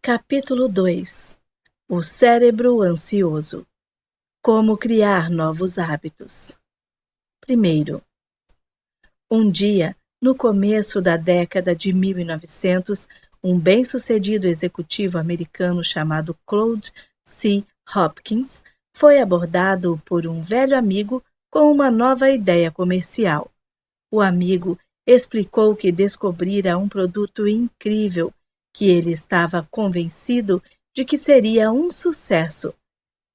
Capítulo 2. O cérebro ansioso. Como criar novos hábitos. Primeiro, um dia, no começo da década de 1900, um bem-sucedido executivo americano chamado Claude C. Hopkins foi abordado por um velho amigo com uma nova ideia comercial. O amigo explicou que descobrira um produto incrível, que ele estava convencido de que seria um sucesso.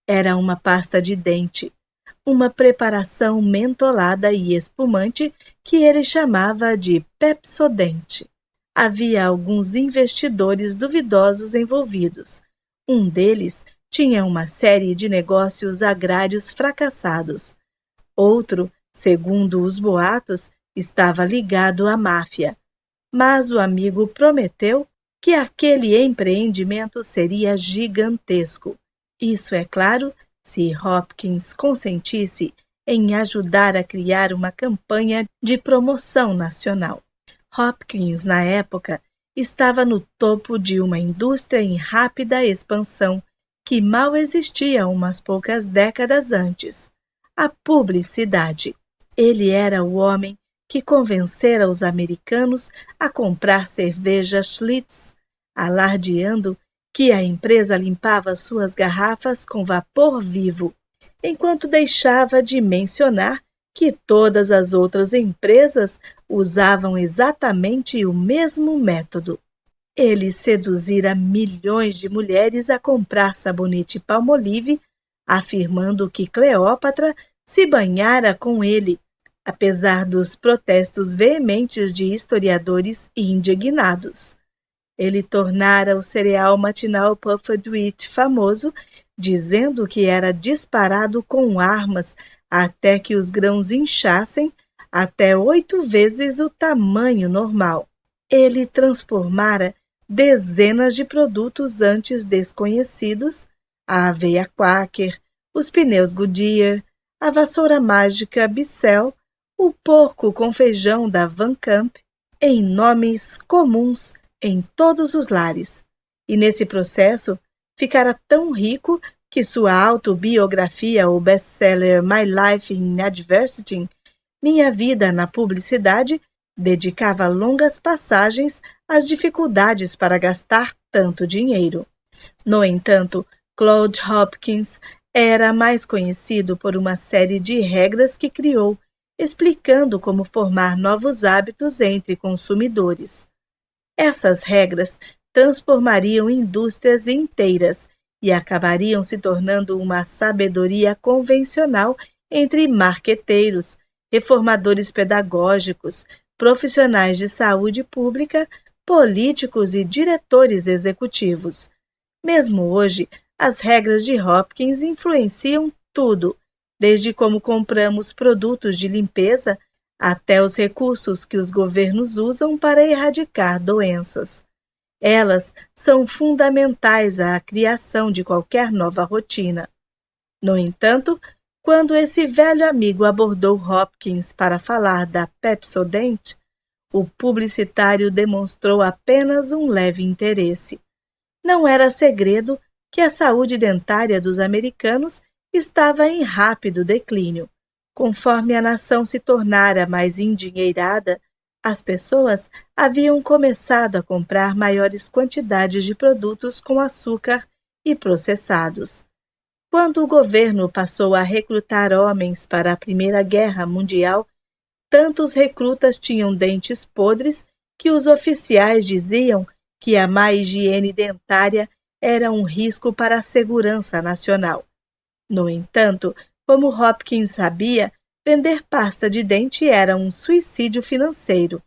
Era uma pasta de dente, uma preparação mentolada e espumante que ele chamava de Pepsodent. Havia alguns investidores duvidosos envolvidos. Um deles tinha uma série de negócios agrários fracassados. Outro, segundo os boatos, estava ligado à máfia. Mas o amigo prometeu que aquele empreendimento seria gigantesco. Isso, é claro, se Hopkins consentisse em ajudar a criar uma campanha de promoção nacional. Hopkins, na época, estava no topo de uma indústria em rápida expansão que mal existia umas poucas décadas antes: a publicidade. Ele era o homem que convencera os americanos a comprar cerveja Schlitz, alardeando que a empresa limpava suas garrafas com vapor vivo, enquanto deixava de mencionar que todas as outras empresas usavam exatamente o mesmo método. Ele seduzira milhões de mulheres a comprar sabonete Palmolive, afirmando que Cleópatra se banhara com ele, apesar dos protestos veementes de historiadores indignados. Ele tornara o cereal matinal Puffed Wheat famoso, dizendo que era disparado com armas até que os grãos inchassem até 8 vezes o tamanho normal. Ele transformara dezenas de produtos antes desconhecidos, a aveia Quaker, os pneus Goodyear, a vassoura mágica Bissell, o porco com feijão da Van Camp, em nomes comuns em todos os lares. E nesse processo ficara tão rico que sua autobiografia, o best-seller My Life in Adversity, Minha Vida na Publicidade, dedicava longas passagens às dificuldades para gastar tanto dinheiro. No entanto, Claude Hopkins era mais conhecido por uma série de regras que criou, explicando como formar novos hábitos entre consumidores. Essas regras transformariam indústrias inteiras e acabariam se tornando uma sabedoria convencional entre marqueteiros, reformadores pedagógicos, profissionais de saúde pública, políticos e diretores executivos. Mesmo hoje, as regras de Hopkins influenciam tudo, desde como compramos produtos de limpeza até os recursos que os governos usam para erradicar doenças. Elas são fundamentais à criação de qualquer nova rotina. No entanto, quando esse velho amigo abordou Hopkins para falar da Pepsodent, o publicitário demonstrou apenas um leve interesse. Não era segredo que a saúde dentária dos americanos estava em rápido declínio. Conforme a nação se tornara mais endinheirada, as pessoas haviam começado a comprar maiores quantidades de produtos com açúcar e processados. Quando o governo passou a recrutar homens para a Primeira Guerra Mundial, tantos recrutas tinham dentes podres que os oficiais diziam que a má higiene dentária era um risco para a segurança nacional. No entanto, como Hopkins sabia, vender pasta de dente era um suicídio financeiro.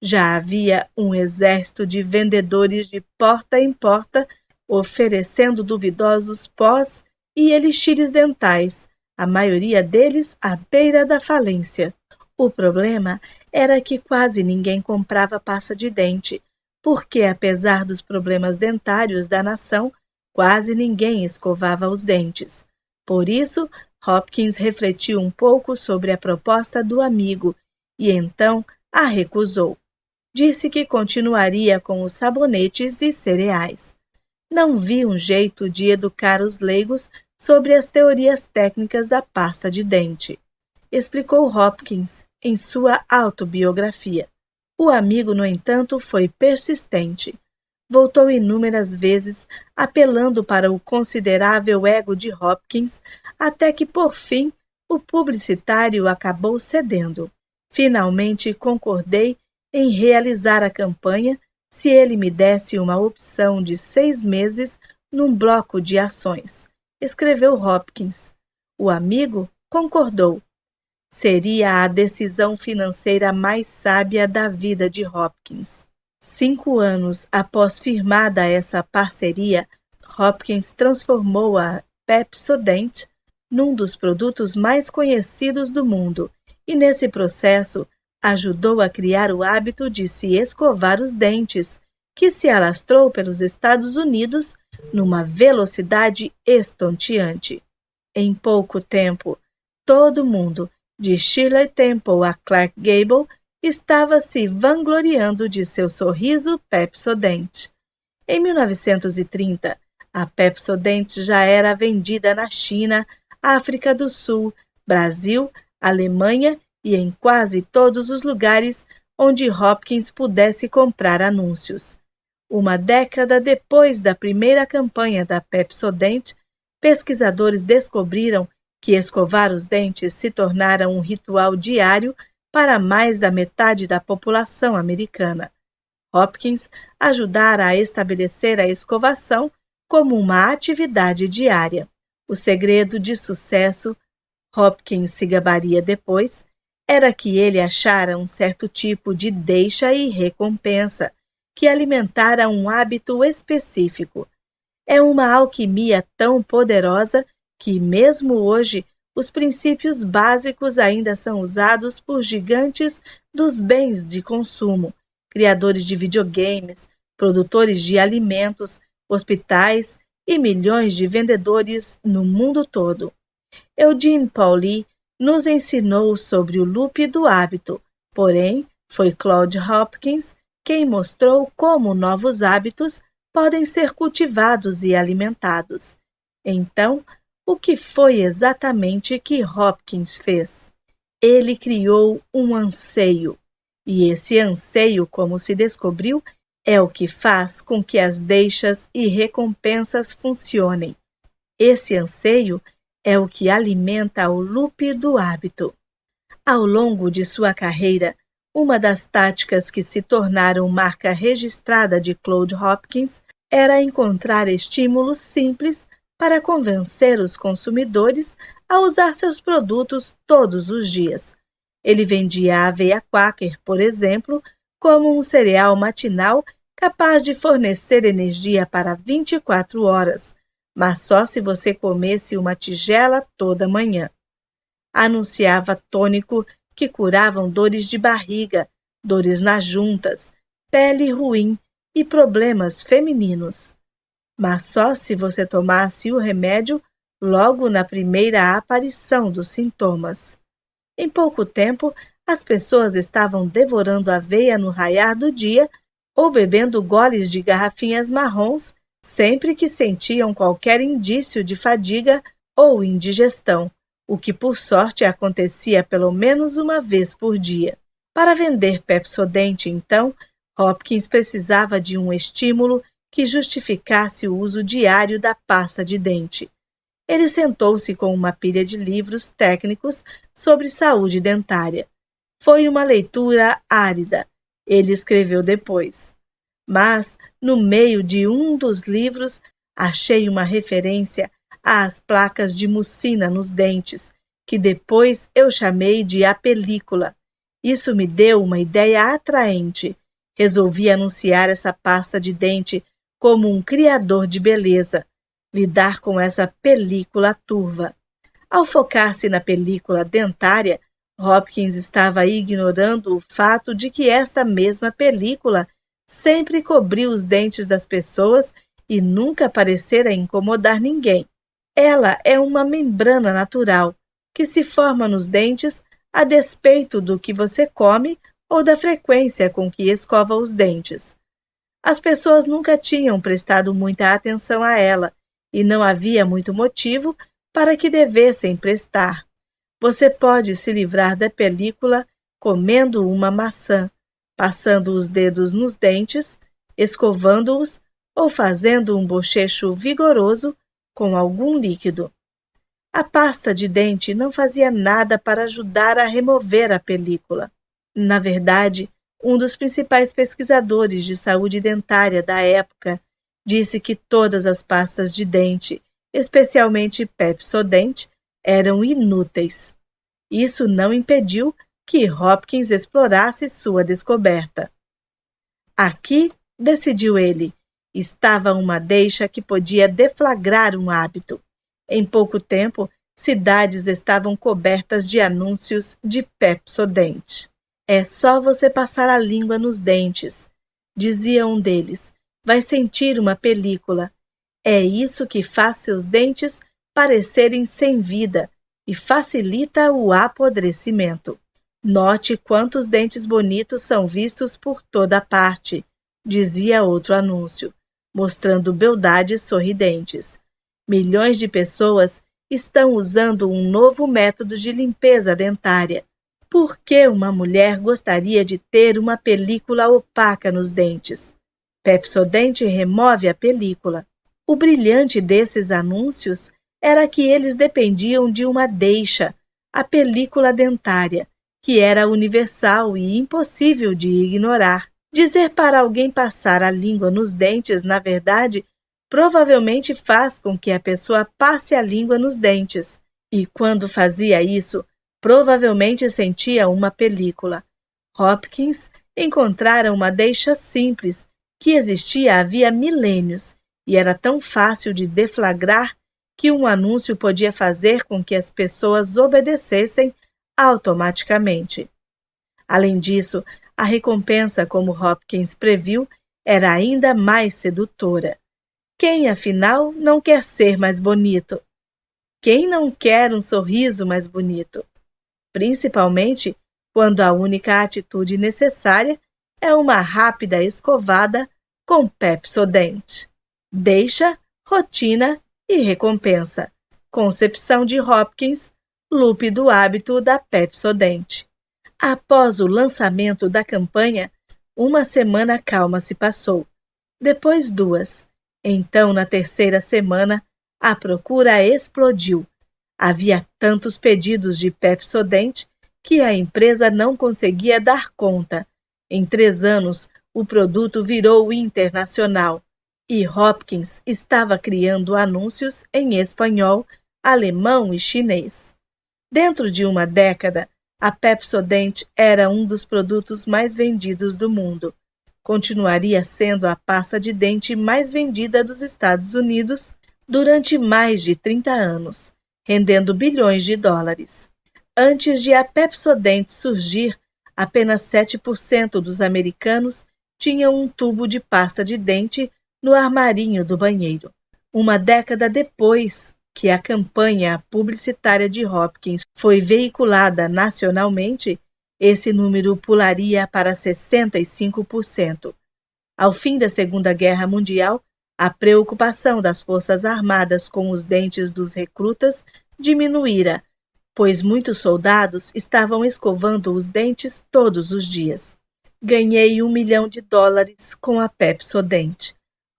Já havia um exército de vendedores de porta em porta oferecendo duvidosos pós e elixires dentais, a maioria deles à beira da falência. O problema era que quase ninguém comprava pasta de dente, porque, apesar dos problemas dentários da nação, quase ninguém escovava os dentes. Por isso, Hopkins refletiu um pouco sobre a proposta do amigo e então a recusou. Disse que continuaria com os sabonetes e cereais. Não vi um jeito de educar os leigos sobre as teorias técnicas da pasta de dente, explicou Hopkins em sua autobiografia. O amigo, no entanto, foi persistente. Voltou inúmeras vezes, apelando para o considerável ego de Hopkins, até que, por fim, o publicitário acabou cedendo. Finalmente concordei em realizar a campanha se ele me desse uma opção de 6 meses num bloco de ações, escreveu Hopkins. O amigo concordou. Seria a decisão financeira mais sábia da vida de Hopkins. 5 anos após firmada essa parceria, Hopkins transformou a Pepsodent num dos produtos mais conhecidos do mundo e, nesse processo, ajudou a criar o hábito de se escovar os dentes, que se alastrou pelos Estados Unidos numa velocidade estonteante. Em pouco tempo, todo mundo, de Shirley Temple a Clark Gable, estava se vangloriando de seu sorriso Pepsodent. Em 1930, a Pepsodent já era vendida na China, África do Sul, Brasil, Alemanha e em quase todos os lugares onde Hopkins pudesse comprar anúncios. Uma década depois da primeira campanha da Pepsodent, pesquisadores descobriram que escovar os dentes se tornara um ritual diário para mais da metade da população americana. Hopkins ajudara a estabelecer a escovação como uma atividade diária. O segredo de sucesso, Hopkins se gabaria depois, era que ele achara um certo tipo de deixa e recompensa, que alimentara um hábito específico. É uma alquimia tão poderosa que, mesmo hoje, os princípios básicos ainda são usados por gigantes dos bens de consumo, criadores de videogames, produtores de alimentos, hospitais e milhões de vendedores no mundo todo. Eugene Pauly nos ensinou sobre o loop do hábito, porém, foi Claude Hopkins quem mostrou como novos hábitos podem ser cultivados e alimentados. Então, o que foi exatamente que Hopkins fez? Ele criou um anseio, e esse anseio, como se descobriu, é o que faz com que as deixas e recompensas funcionem. Esse anseio é o que alimenta o loop do hábito. Ao longo de sua carreira, uma das táticas que se tornaram marca registrada de Claude Hopkins era encontrar estímulos simples para convencer os consumidores a usar seus produtos todos os dias. Ele vendia a aveia Quaker, por exemplo, como um cereal matinal capaz de fornecer energia para 24 horas, mas só se você comesse uma tigela toda manhã. Anunciava tônico que curavam dores de barriga, dores nas juntas, pele ruim e problemas femininos. Mas só se você tomasse o remédio logo na primeira aparição dos sintomas. Em pouco tempo, as pessoas estavam devorando aveia no raiar do dia ou bebendo goles de garrafinhas marrons sempre que sentiam qualquer indício de fadiga ou indigestão, o que por sorte acontecia pelo menos uma vez por dia. Para vender Pepsodent, então, Hopkins precisava de um estímulo que justificasse o uso diário da pasta de dente. Ele sentou-se com uma pilha de livros técnicos sobre saúde dentária. Foi uma leitura árida, ele escreveu depois. Mas, no meio de um dos livros, achei uma referência às placas de mucina nos dentes, que depois eu chamei de a película. Isso me deu uma ideia atraente. Resolvi anunciar essa pasta de dente como um criador de beleza, lidar com essa película turva. Ao focar-se na película dentária, Hopkins estava ignorando o fato de que esta mesma película sempre cobriu os dentes das pessoas e nunca parecera incomodar ninguém. Ela é uma membrana natural que se forma nos dentes a despeito do que você come ou da frequência com que escova os dentes. As pessoas nunca tinham prestado muita atenção a ela, e não havia muito motivo para que devessem prestar. Você pode se livrar da película comendo uma maçã, passando os dedos nos dentes, escovando-os ou fazendo um bochecho vigoroso com algum líquido. A pasta de dente não fazia nada para ajudar a remover a película. Na verdade, um dos principais pesquisadores de saúde dentária da época disse que todas as pastas de dente, especialmente Pepsodent, eram inúteis. Isso não impediu que Hopkins explorasse sua descoberta. Aqui, decidiu ele, estava uma deixa que podia deflagrar um hábito. Em pouco tempo, cidades estavam cobertas de anúncios de Pepsodent. É só você passar a língua nos dentes, dizia um deles. Vai sentir uma película. É isso que faz seus dentes parecerem sem vida e facilita o apodrecimento. Note quantos dentes bonitos são vistos por toda parte, dizia outro anúncio, mostrando beldades sorridentes. Milhões de pessoas estão usando um novo método de limpeza dentária. Por que uma mulher gostaria de ter uma película opaca nos dentes? Pepsodent remove a película. O brilhante desses anúncios era que eles dependiam de uma deixa, a película dentária, que era universal e impossível de ignorar. Dizer para alguém passar a língua nos dentes, na verdade, provavelmente faz com que a pessoa passe a língua nos dentes. E quando fazia isso, provavelmente sentia uma película. Hopkins encontrara uma deixa simples, que existia havia milênios, e era tão fácil de deflagrar que um anúncio podia fazer com que as pessoas obedecessem automaticamente. Além disso, a recompensa, como Hopkins previu, era ainda mais sedutora. Quem, afinal, não quer ser mais bonito? Quem não quer um sorriso mais bonito? Principalmente quando a única atitude necessária é uma rápida escovada com Pepsodent. Deixa, rotina e recompensa. Concepção de Hopkins, loop do hábito da Pepsodent. Após o lançamento da campanha, uma semana calma se passou. Depois 2. Então, na terceira semana, a procura explodiu. Havia tantos pedidos de Pepsodent que a empresa não conseguia dar conta. Em 3 anos, o produto virou internacional e Hopkins estava criando anúncios em espanhol, alemão e chinês. Dentro de uma década, a Pepsodent era um dos produtos mais vendidos do mundo. Continuaria sendo a pasta de dente mais vendida dos Estados Unidos durante mais de 30 anos, rendendo bilhões de dólares. Antes de a Pepsodent surgir, apenas 7% dos americanos tinham um tubo de pasta de dente no armarinho do banheiro. Uma década depois que a campanha publicitária de Hopkins foi veiculada nacionalmente, esse número pularia para 65%. Ao fim da Segunda Guerra Mundial, a preocupação das Forças Armadas com os dentes dos recrutas diminuíra, pois muitos soldados estavam escovando os dentes todos os dias. Ganhei $1 milhão com a Pepsodent.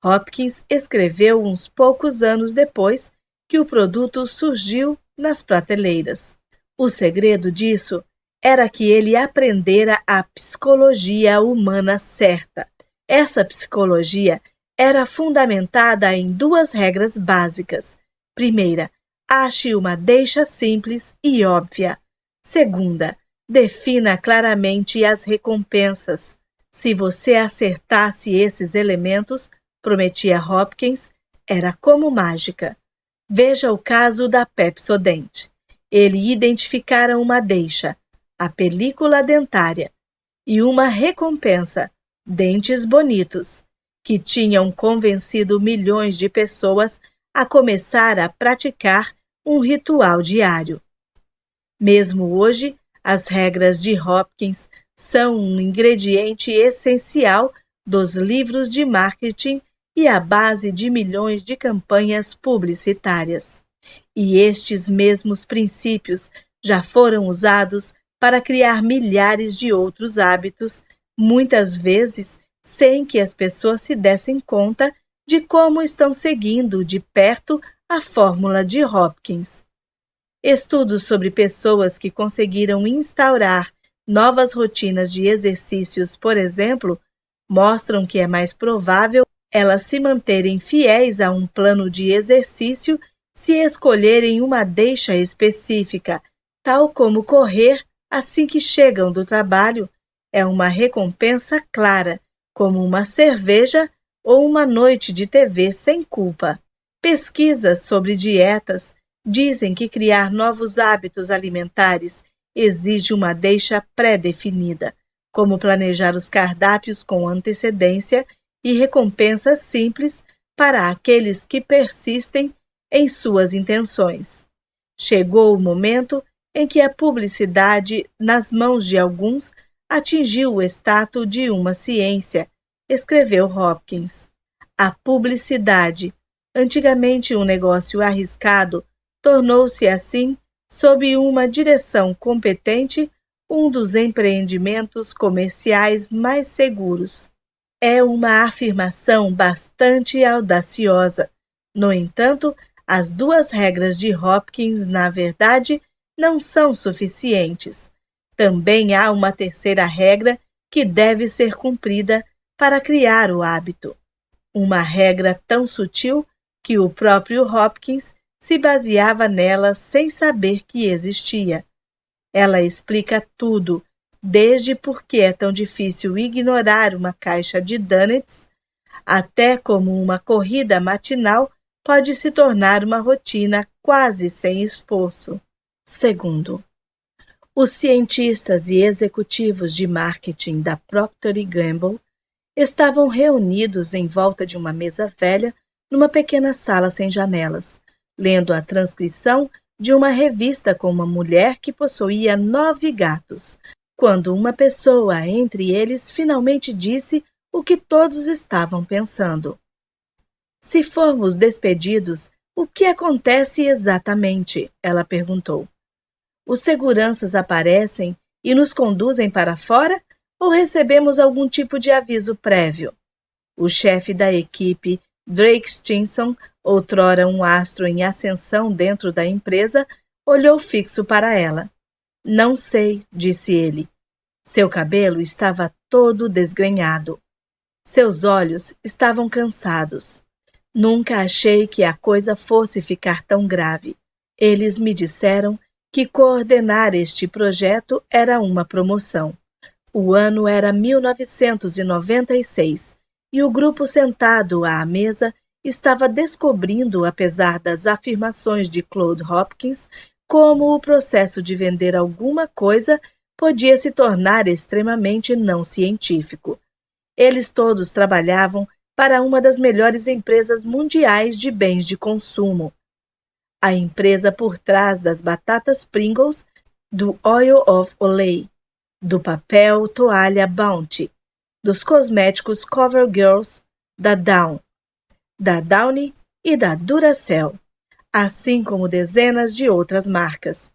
Hopkins escreveu uns poucos anos depois que o produto surgiu nas prateleiras. O segredo disso era que ele aprendera a psicologia humana certa. Essa psicologia era fundamentada em 2 regras básicas. Primeira, ache uma deixa simples e óbvia. Segunda, defina claramente as recompensas. Se você acertasse esses elementos, prometia Hopkins, era como mágica. Veja o caso da Pepsodent. Ele identificara uma deixa, a película dentária, e uma recompensa, dentes bonitos, que tinham convencido milhões de pessoas a começar a praticar um ritual diário. Mesmo hoje, as regras de Hopkins são um ingrediente essencial dos livros de marketing e a base de milhões de campanhas publicitárias. E estes mesmos princípios já foram usados para criar milhares de outros hábitos, muitas vezes sem que as pessoas se dessem conta de como estão seguindo de perto a fórmula de Hopkins. Estudos sobre pessoas que conseguiram instaurar novas rotinas de exercícios, por exemplo, mostram que é mais provável elas se manterem fiéis a um plano de exercício se escolherem uma deixa específica, tal como correr assim que chegam do trabalho. É uma recompensa clara, como uma cerveja ou uma noite de TV sem culpa. Pesquisas sobre dietas dizem que criar novos hábitos alimentares exige uma deixa pré-definida, como planejar os cardápios com antecedência e recompensas simples para aqueles que persistem em suas intenções. Chegou o momento em que a publicidade, nas mãos de alguns, atingiu o status de uma ciência, escreveu Hopkins. A publicidade, antigamente um negócio arriscado, tornou-se assim, sob uma direção competente, um dos empreendimentos comerciais mais seguros. É uma afirmação bastante audaciosa. No entanto, as duas regras de Hopkins, na verdade, não são suficientes. Também há uma terceira regra que deve ser cumprida para criar o hábito. Uma regra tão sutil que o próprio Hopkins se baseava nela sem saber que existia. Ela explica tudo, desde por que é tão difícil ignorar uma caixa de donuts, até como uma corrida matinal pode se tornar uma rotina quase sem esforço. Segundo, os cientistas e executivos de marketing da Procter & Gamble estavam reunidos em volta de uma mesa velha numa pequena sala sem janelas, lendo a transcrição de uma revista com uma mulher que possuía 9 gatos, quando uma pessoa entre eles finalmente disse o que todos estavam pensando. Se formos despedidos, o que acontece exatamente? Ela perguntou. Os seguranças aparecem e nos conduzem para fora ou recebemos algum tipo de aviso prévio? O chefe da equipe, Drake Stinson, outrora um astro em ascensão dentro da empresa, olhou fixo para ela. Não sei, disse ele. Seu cabelo estava todo desgrenhado. Seus olhos estavam cansados. Nunca achei que a coisa fosse ficar tão grave. Eles me disseram que coordenar este projeto era uma promoção. O ano era 1996 e o grupo sentado à mesa estava descobrindo, apesar das afirmações de Claude Hopkins, como o processo de vender alguma coisa podia se tornar extremamente não científico. Eles todos trabalhavam para uma das melhores empresas mundiais de bens de consumo. A empresa por trás das batatas Pringles, do Oil of Olay, do papel toalha Bounty, dos cosméticos CoverGirls, da Downy e da Duracell, assim como dezenas de outras marcas.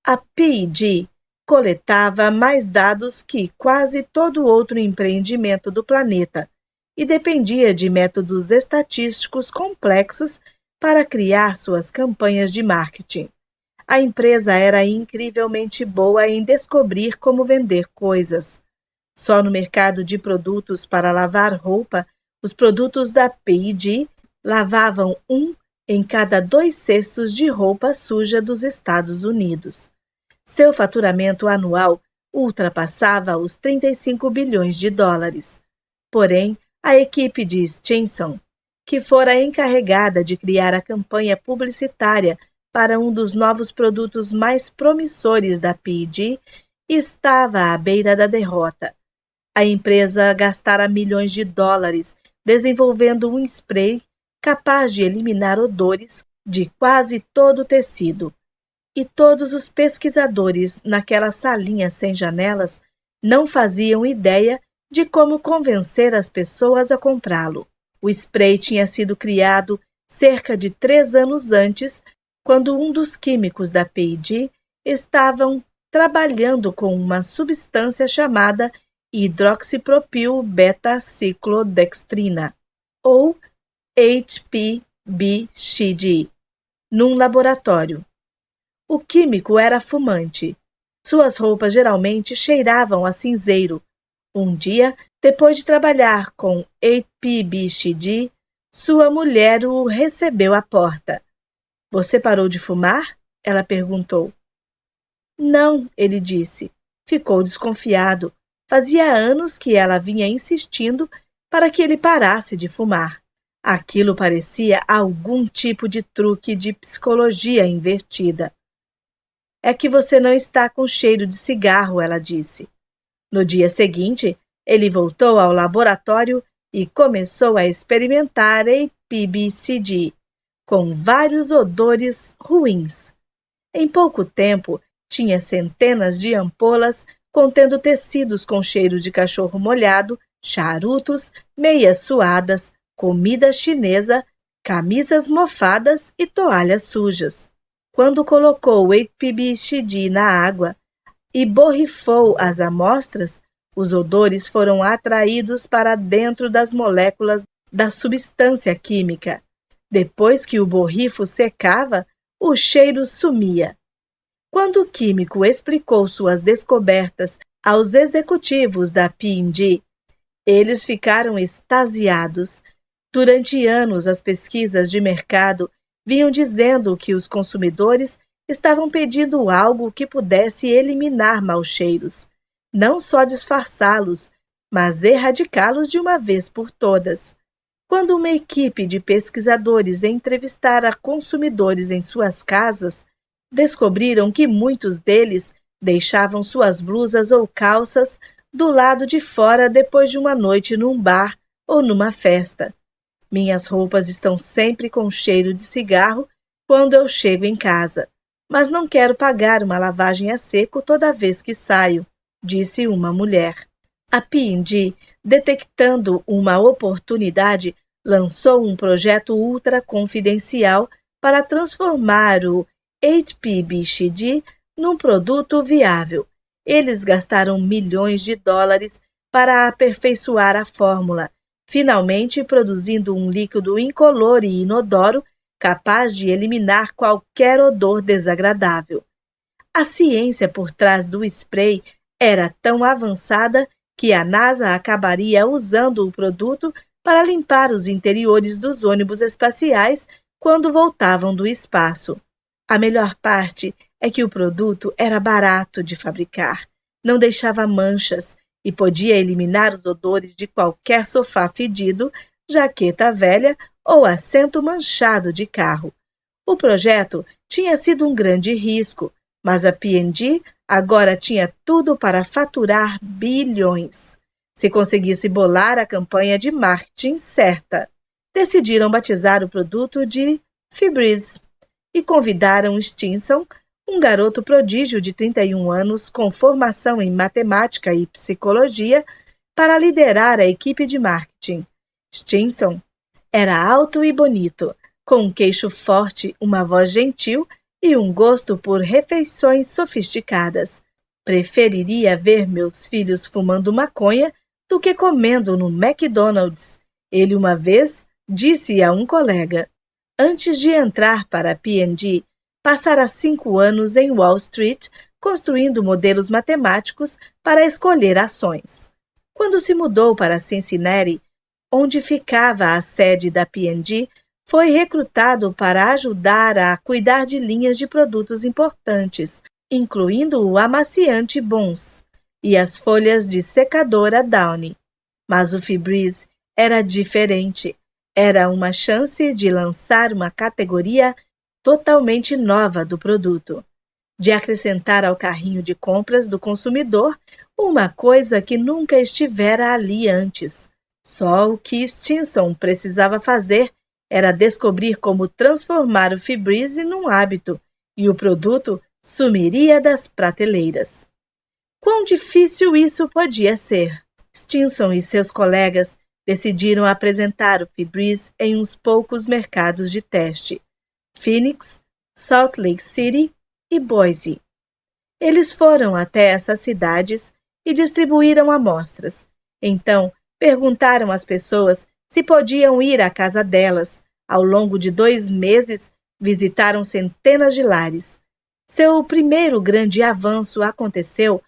A P&G coletava mais dados que quase todo outro empreendimento do planeta e dependia de métodos estatísticos complexos para criar suas campanhas de marketing. A empresa era incrivelmente boa em descobrir como vender coisas. Só no mercado de produtos para lavar roupa, os produtos da P&G lavavam 1 em cada 2 cestos de roupa suja dos Estados Unidos. Seu faturamento anual ultrapassava os 35 bilhões de dólares. Porém, a equipe de Stinson, que fora encarregada de criar a campanha publicitária para um dos novos produtos mais promissores da P&G, estava à beira da derrota. A empresa gastara milhões de dólares desenvolvendo um spray capaz de eliminar odores de quase todo o tecido. E todos os pesquisadores naquela salinha sem janelas não faziam ideia de como convencer as pessoas a comprá-lo. O spray tinha sido criado cerca de 3 anos antes, quando um dos químicos da P&G estavam trabalhando com uma substância chamada hidroxipropil beta-ciclodextrina, ou HPBCD, num laboratório. O químico era fumante. Suas roupas geralmente cheiravam a cinzeiro. Um dia, depois de trabalhar com HPBCD, sua mulher o recebeu à porta. — Você parou de fumar? Ela perguntou. Não, ele disse. Ficou desconfiado. Fazia anos que ela vinha insistindo para que ele parasse de fumar. Aquilo parecia algum tipo de truque de psicologia invertida. É que você não está com cheiro de cigarro, ela disse. No dia seguinte, ele voltou ao laboratório e começou a experimentar HPBCD, com vários odores ruins. Em pouco tempo, tinha centenas de ampolas contendo tecidos com cheiro de cachorro molhado, charutos, meias suadas, comida chinesa, camisas mofadas e toalhas sujas. Quando colocou o HPBCD na água e borrifou as amostras, os odores foram atraídos para dentro das moléculas da substância química. Depois que o borrifo secava, o cheiro sumia. Quando o químico explicou suas descobertas aos executivos da P&G, eles ficaram extasiados. Durante anos, as pesquisas de mercado vinham dizendo que os consumidores estavam pedindo algo que pudesse eliminar maus cheiros, não só disfarçá-los, mas erradicá-los de uma vez por todas. Quando uma equipe de pesquisadores entrevistara consumidores em suas casas, descobriram que muitos deles deixavam suas blusas ou calças do lado de fora depois de uma noite num bar ou numa festa. Minhas roupas estão sempre com cheiro de cigarro quando eu chego em casa, mas não quero pagar uma lavagem a seco toda vez que saio, disse uma mulher. A P&G, detectando uma oportunidade, lançou um projeto ultra confidencial para transformar o HPBCD num produto viável. Eles gastaram milhões de dólares para aperfeiçoar a fórmula, finalmente produzindo um líquido incolor e inodoro capaz de eliminar qualquer odor desagradável. A ciência por trás do spray era tão avançada que a NASA acabaria usando o produto para limpar os interiores dos ônibus espaciais quando voltavam do espaço. A melhor parte é que o produto era barato de fabricar, não deixava manchas e podia eliminar os odores de qualquer sofá fedido, jaqueta velha ou assento manchado de carro. O projeto tinha sido um grande risco, mas a P&G agora tinha tudo para faturar bilhões. Se conseguisse bolar a campanha de marketing certa. Decidiram batizar o produto de Febreze e convidaram Stinson, um garoto prodígio de 31 anos com formação em matemática e psicologia, para liderar a equipe de marketing. Stinson era alto e bonito, com um queixo forte, uma voz gentil e um gosto por refeições sofisticadas. Preferiria ver meus filhos fumando maconha do que comendo no McDonald's, ele uma vez disse a um colega. Antes de entrar para a P&G, passara 5 anos em Wall Street construindo modelos matemáticos para escolher ações. Quando se mudou para Cincinnati, onde ficava a sede da P&G, foi recrutado para ajudar a cuidar de linhas de produtos importantes, incluindo o amaciante Bonds e as folhas de secadora Downy. Mas o Febreze era diferente. Era uma chance de lançar uma categoria totalmente nova do produto, de acrescentar ao carrinho de compras do consumidor uma coisa que nunca estivera ali antes. Só o que Stinson precisava fazer era descobrir como transformar o Febreze num hábito, e o produto sumiria das prateleiras. Quão difícil isso podia ser? Stinson e seus colegas decidiram apresentar o Febreze em uns poucos mercados de teste: Phoenix, Salt Lake City e Boise. Eles foram até essas cidades e distribuíram amostras. Então, perguntaram às pessoas se podiam ir à casa delas. Ao longo de 2 meses, visitaram centenas de lares. Seu primeiro grande avanço aconteceu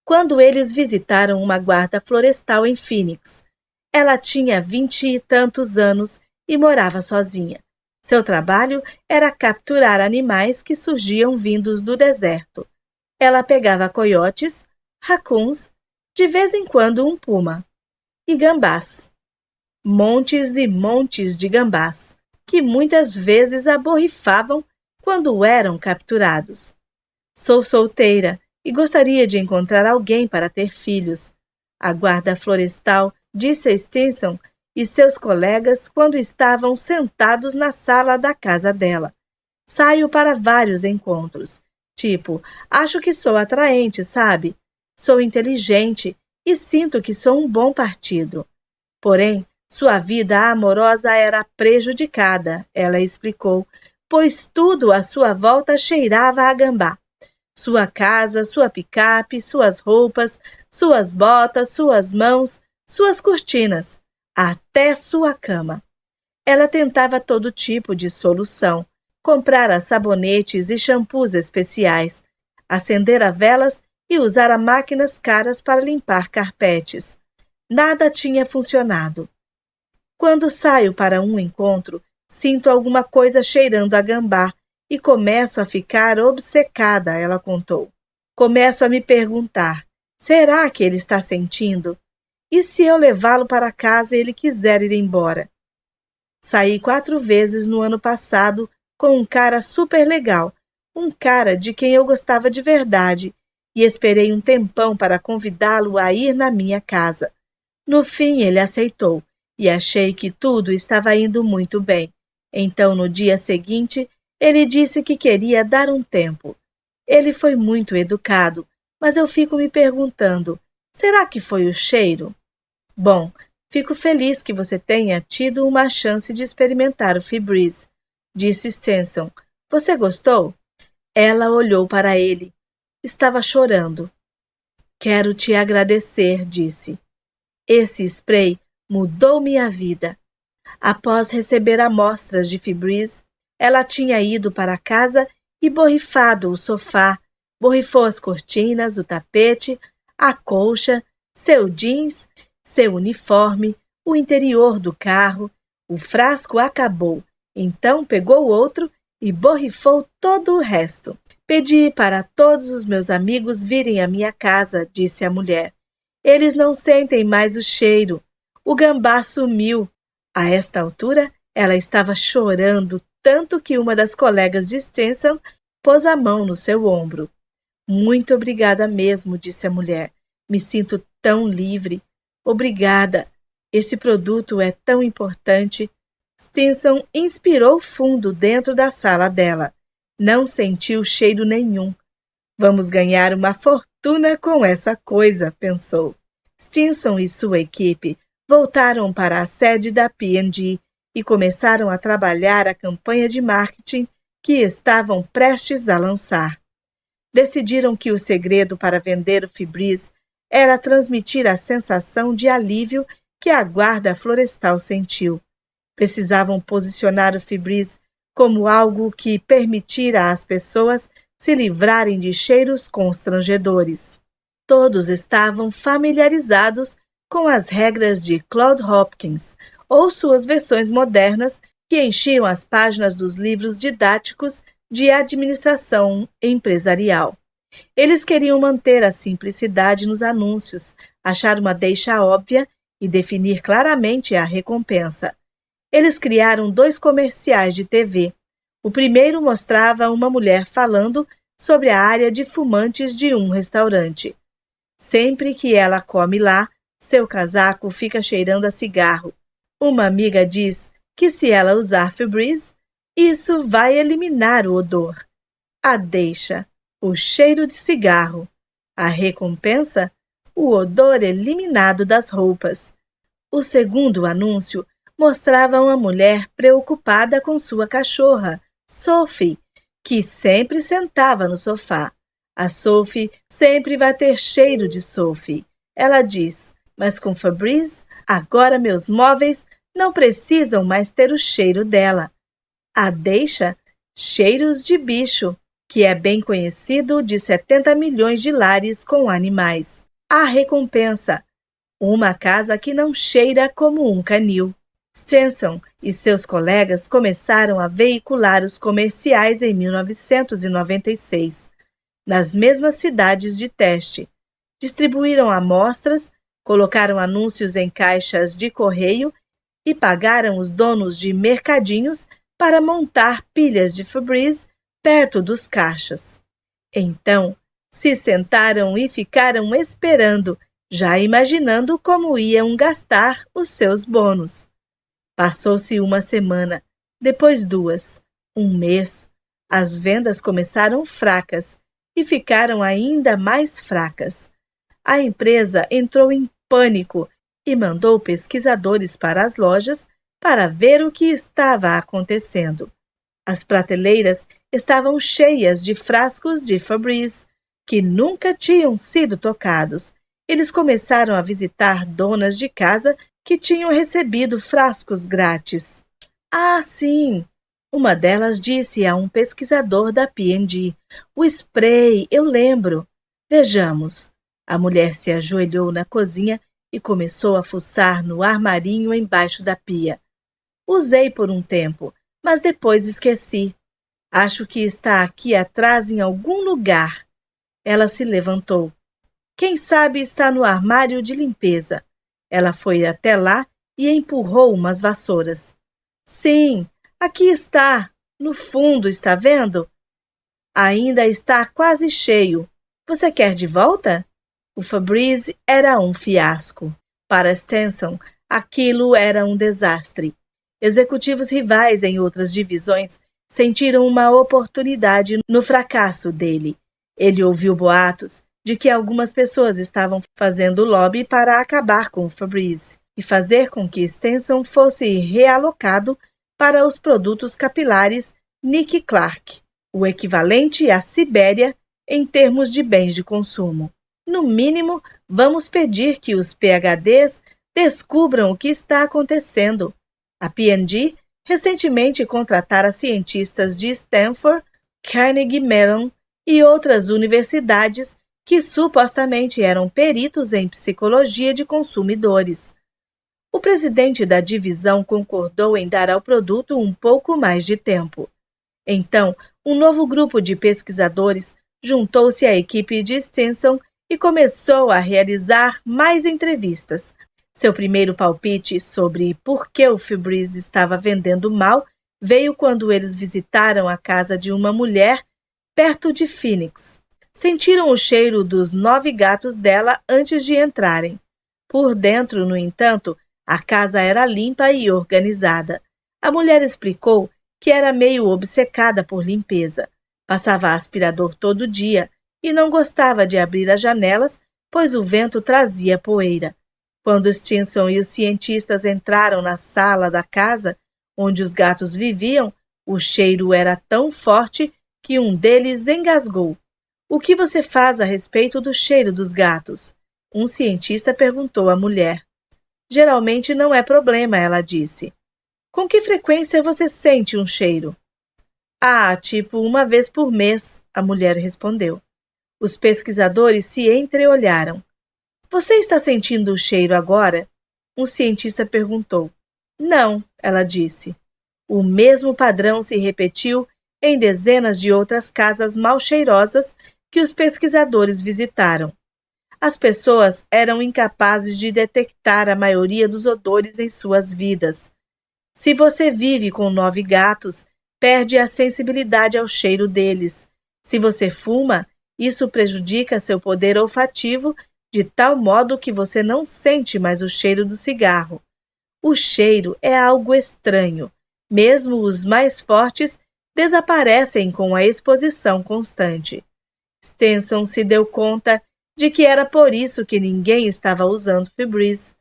quando eles visitaram uma guarda florestal em Phoenix. Ela tinha 20 e tantos anos e morava sozinha. Seu trabalho era capturar animais que surgiam vindos do deserto. Ela pegava coiotes, racuns, de vez em quando um puma, e gambás. Montes e montes de gambás, que muitas vezes a borrifavam quando eram capturados. Sou solteira e gostaria de encontrar alguém para ter filhos. A guarda florestal disse a Stinson e seus colegas quando estavam sentados na sala da casa dela. Saio para vários encontros. Tipo, acho que sou atraente, sabe? Sou inteligente e sinto que sou um bom partido. Porém, sua vida amorosa era prejudicada, ela explicou, pois tudo à sua volta cheirava a gambá. Sua casa, sua picape, suas roupas, suas botas, suas mãos, suas cortinas, até sua cama. Ela tentava todo tipo de solução, comprar sabonetes e shampoos especiais, acender velas e usar máquinas caras para limpar carpetes. Nada tinha funcionado. Quando saio para um encontro, sinto alguma coisa cheirando a gambá e começo a ficar obcecada, ela contou. Começo a me perguntar, será que ele está sentindo? E se eu levá-lo para casa e ele quiser ir embora? Saí 4 vezes no ano passado com um cara super legal, um cara de quem eu gostava de verdade, e esperei um tempão para convidá-lo a ir na minha casa. No fim, ele aceitou, e achei que tudo estava indo muito bem. Então, no dia seguinte, ele disse que queria dar um tempo. Ele foi muito educado, mas eu fico me perguntando, será que foi o cheiro? Bom, fico feliz que você tenha tido uma chance de experimentar o Febreze, disse Stinson. Você gostou? Ela olhou para ele. Estava chorando. Quero te agradecer, disse. Esse spray mudou minha vida. Após receber amostras de Febreze, ela tinha ido para casa e borrifado o sofá, borrifou as cortinas, o tapete, a colcha, seu jeans, seu uniforme, o interior do carro. O frasco acabou, então pegou outro e borrifou todo o resto. Pedi para todos os meus amigos virem à minha casa, disse a mulher. Eles não sentem mais o cheiro. O gambá sumiu. A esta altura, ela estava chorando tanto que uma das colegas de Stinson pôs a mão no seu ombro. Muito obrigada mesmo, disse a mulher. Me sinto tão livre. Obrigada. Este produto é tão importante. Stinson inspirou fundo dentro da sala dela. Não sentiu cheiro nenhum. Vamos ganhar uma fortuna com essa coisa, pensou. Stinson e sua equipe voltaram para a sede da P&G e começaram a trabalhar a campanha de marketing que estavam prestes a lançar. Decidiram que o segredo para vender o Febreze era transmitir a sensação de alívio que a guarda florestal sentiu. Precisavam posicionar o Febreze como algo que permitira às pessoas se livrarem de cheiros constrangedores. Todos estavam familiarizados com as regras de Claude Hopkins, ou suas versões modernas que enchiam as páginas dos livros didáticos de administração empresarial. Eles queriam manter a simplicidade nos anúncios, achar uma deixa óbvia e definir claramente a recompensa. Eles criaram 2 comerciais de TV. O primeiro mostrava uma mulher falando sobre a área de fumantes de um restaurante. Sempre que ela come lá, seu casaco fica cheirando a cigarro. Uma amiga diz que se ela usar Febreze, isso vai eliminar o odor. A deixa, o cheiro de cigarro. A recompensa, o odor eliminado das roupas. O segundo anúncio mostrava uma mulher preocupada com sua cachorra, Sophie, que sempre sentava no sofá. A Sophie sempre vai ter cheiro de Sophie. Ela diz, mas com Fabrice, agora meus móveis não precisam mais ter o cheiro dela. A deixa Cheiros de Bicho, que é bem conhecido de 70 milhões de lares com animais. A recompensa, uma casa que não cheira como um canil. Stenson e seus colegas começaram a veicular os comerciais em 1996, nas mesmas cidades de teste. Distribuíram amostras, colocaram anúncios em caixas de correio e pagaram os donos de mercadinhos para montar pilhas de Febreze perto dos caixas. Então, se sentaram e ficaram esperando, já imaginando como iam gastar os seus bônus. Passou-se uma semana, depois 2, um mês. As vendas começaram fracas e ficaram ainda mais fracas. A empresa entrou em pânico e mandou pesquisadores para as lojas para ver o que estava acontecendo. As prateleiras estavam cheias de frascos de Febreze, que nunca tinham sido tocados. Eles começaram a visitar donas de casa que tinham recebido frascos grátis. Ah, sim! Uma delas disse a um pesquisador da P&G. O spray, eu lembro. Vejamos. A mulher se ajoelhou na cozinha e começou a fuçar no armarinho embaixo da pia. Usei por um tempo, mas depois esqueci. Acho que está aqui atrás em algum lugar. Ela se levantou. Quem sabe está no armário de limpeza. Ela foi até lá e empurrou umas vassouras. Sim, aqui está. No fundo, está vendo? Ainda está quase cheio. Você quer de volta? O Febreze era um fiasco. Para Stenson, aquilo era um desastre. Executivos rivais em outras divisões sentiram uma oportunidade no fracasso dele. Ele ouviu boatos de que algumas pessoas estavam fazendo lobby para acabar com o Febreze e fazer com que Stenson fosse realocado para os produtos capilares Nick Clark, o equivalente à Sibéria em termos de bens de consumo. No mínimo, vamos pedir que os PhDs descubram o que está acontecendo. A P&G recentemente contratara cientistas de Stanford, Carnegie Mellon e outras universidades que supostamente eram peritos em psicologia de consumidores. O presidente da divisão concordou em dar ao produto um pouco mais de tempo. Então, um novo grupo de pesquisadores juntou-se à equipe de Stenson e começou a realizar mais entrevistas. Seu primeiro palpite sobre por que o Febreze estava vendendo mal veio quando eles visitaram a casa de uma mulher perto de Phoenix. Sentiram o cheiro dos 9 gatos dela antes de entrarem. Por dentro, no entanto, a casa era limpa e organizada. A mulher explicou que era meio obcecada por limpeza. Passava aspirador todo dia e não gostava de abrir as janelas, pois o vento trazia poeira. Quando Stenson e os cientistas entraram na sala da casa, onde os gatos viviam, o cheiro era tão forte que um deles engasgou. O que você faz a respeito do cheiro dos gatos? Um cientista perguntou à mulher. Geralmente não é problema, ela disse. Com que frequência você sente um cheiro? Ah, tipo 1 vez por mês, a mulher respondeu. Os pesquisadores se entreolharam. Você está sentindo o cheiro agora? Um cientista perguntou. Não, ela disse. O mesmo padrão se repetiu em dezenas de outras casas mal cheirosas que os pesquisadores visitaram. As pessoas eram incapazes de detectar a maioria dos odores em suas vidas. Se você vive com 9 gatos, perde a sensibilidade ao cheiro deles. Se você fuma, isso prejudica seu poder olfativo de tal modo que você não sente mais o cheiro do cigarro. O cheiro é algo estranho. Mesmo os mais fortes desaparecem com a exposição constante. Stenson se deu conta de que era por isso que ninguém estava usando Febreze.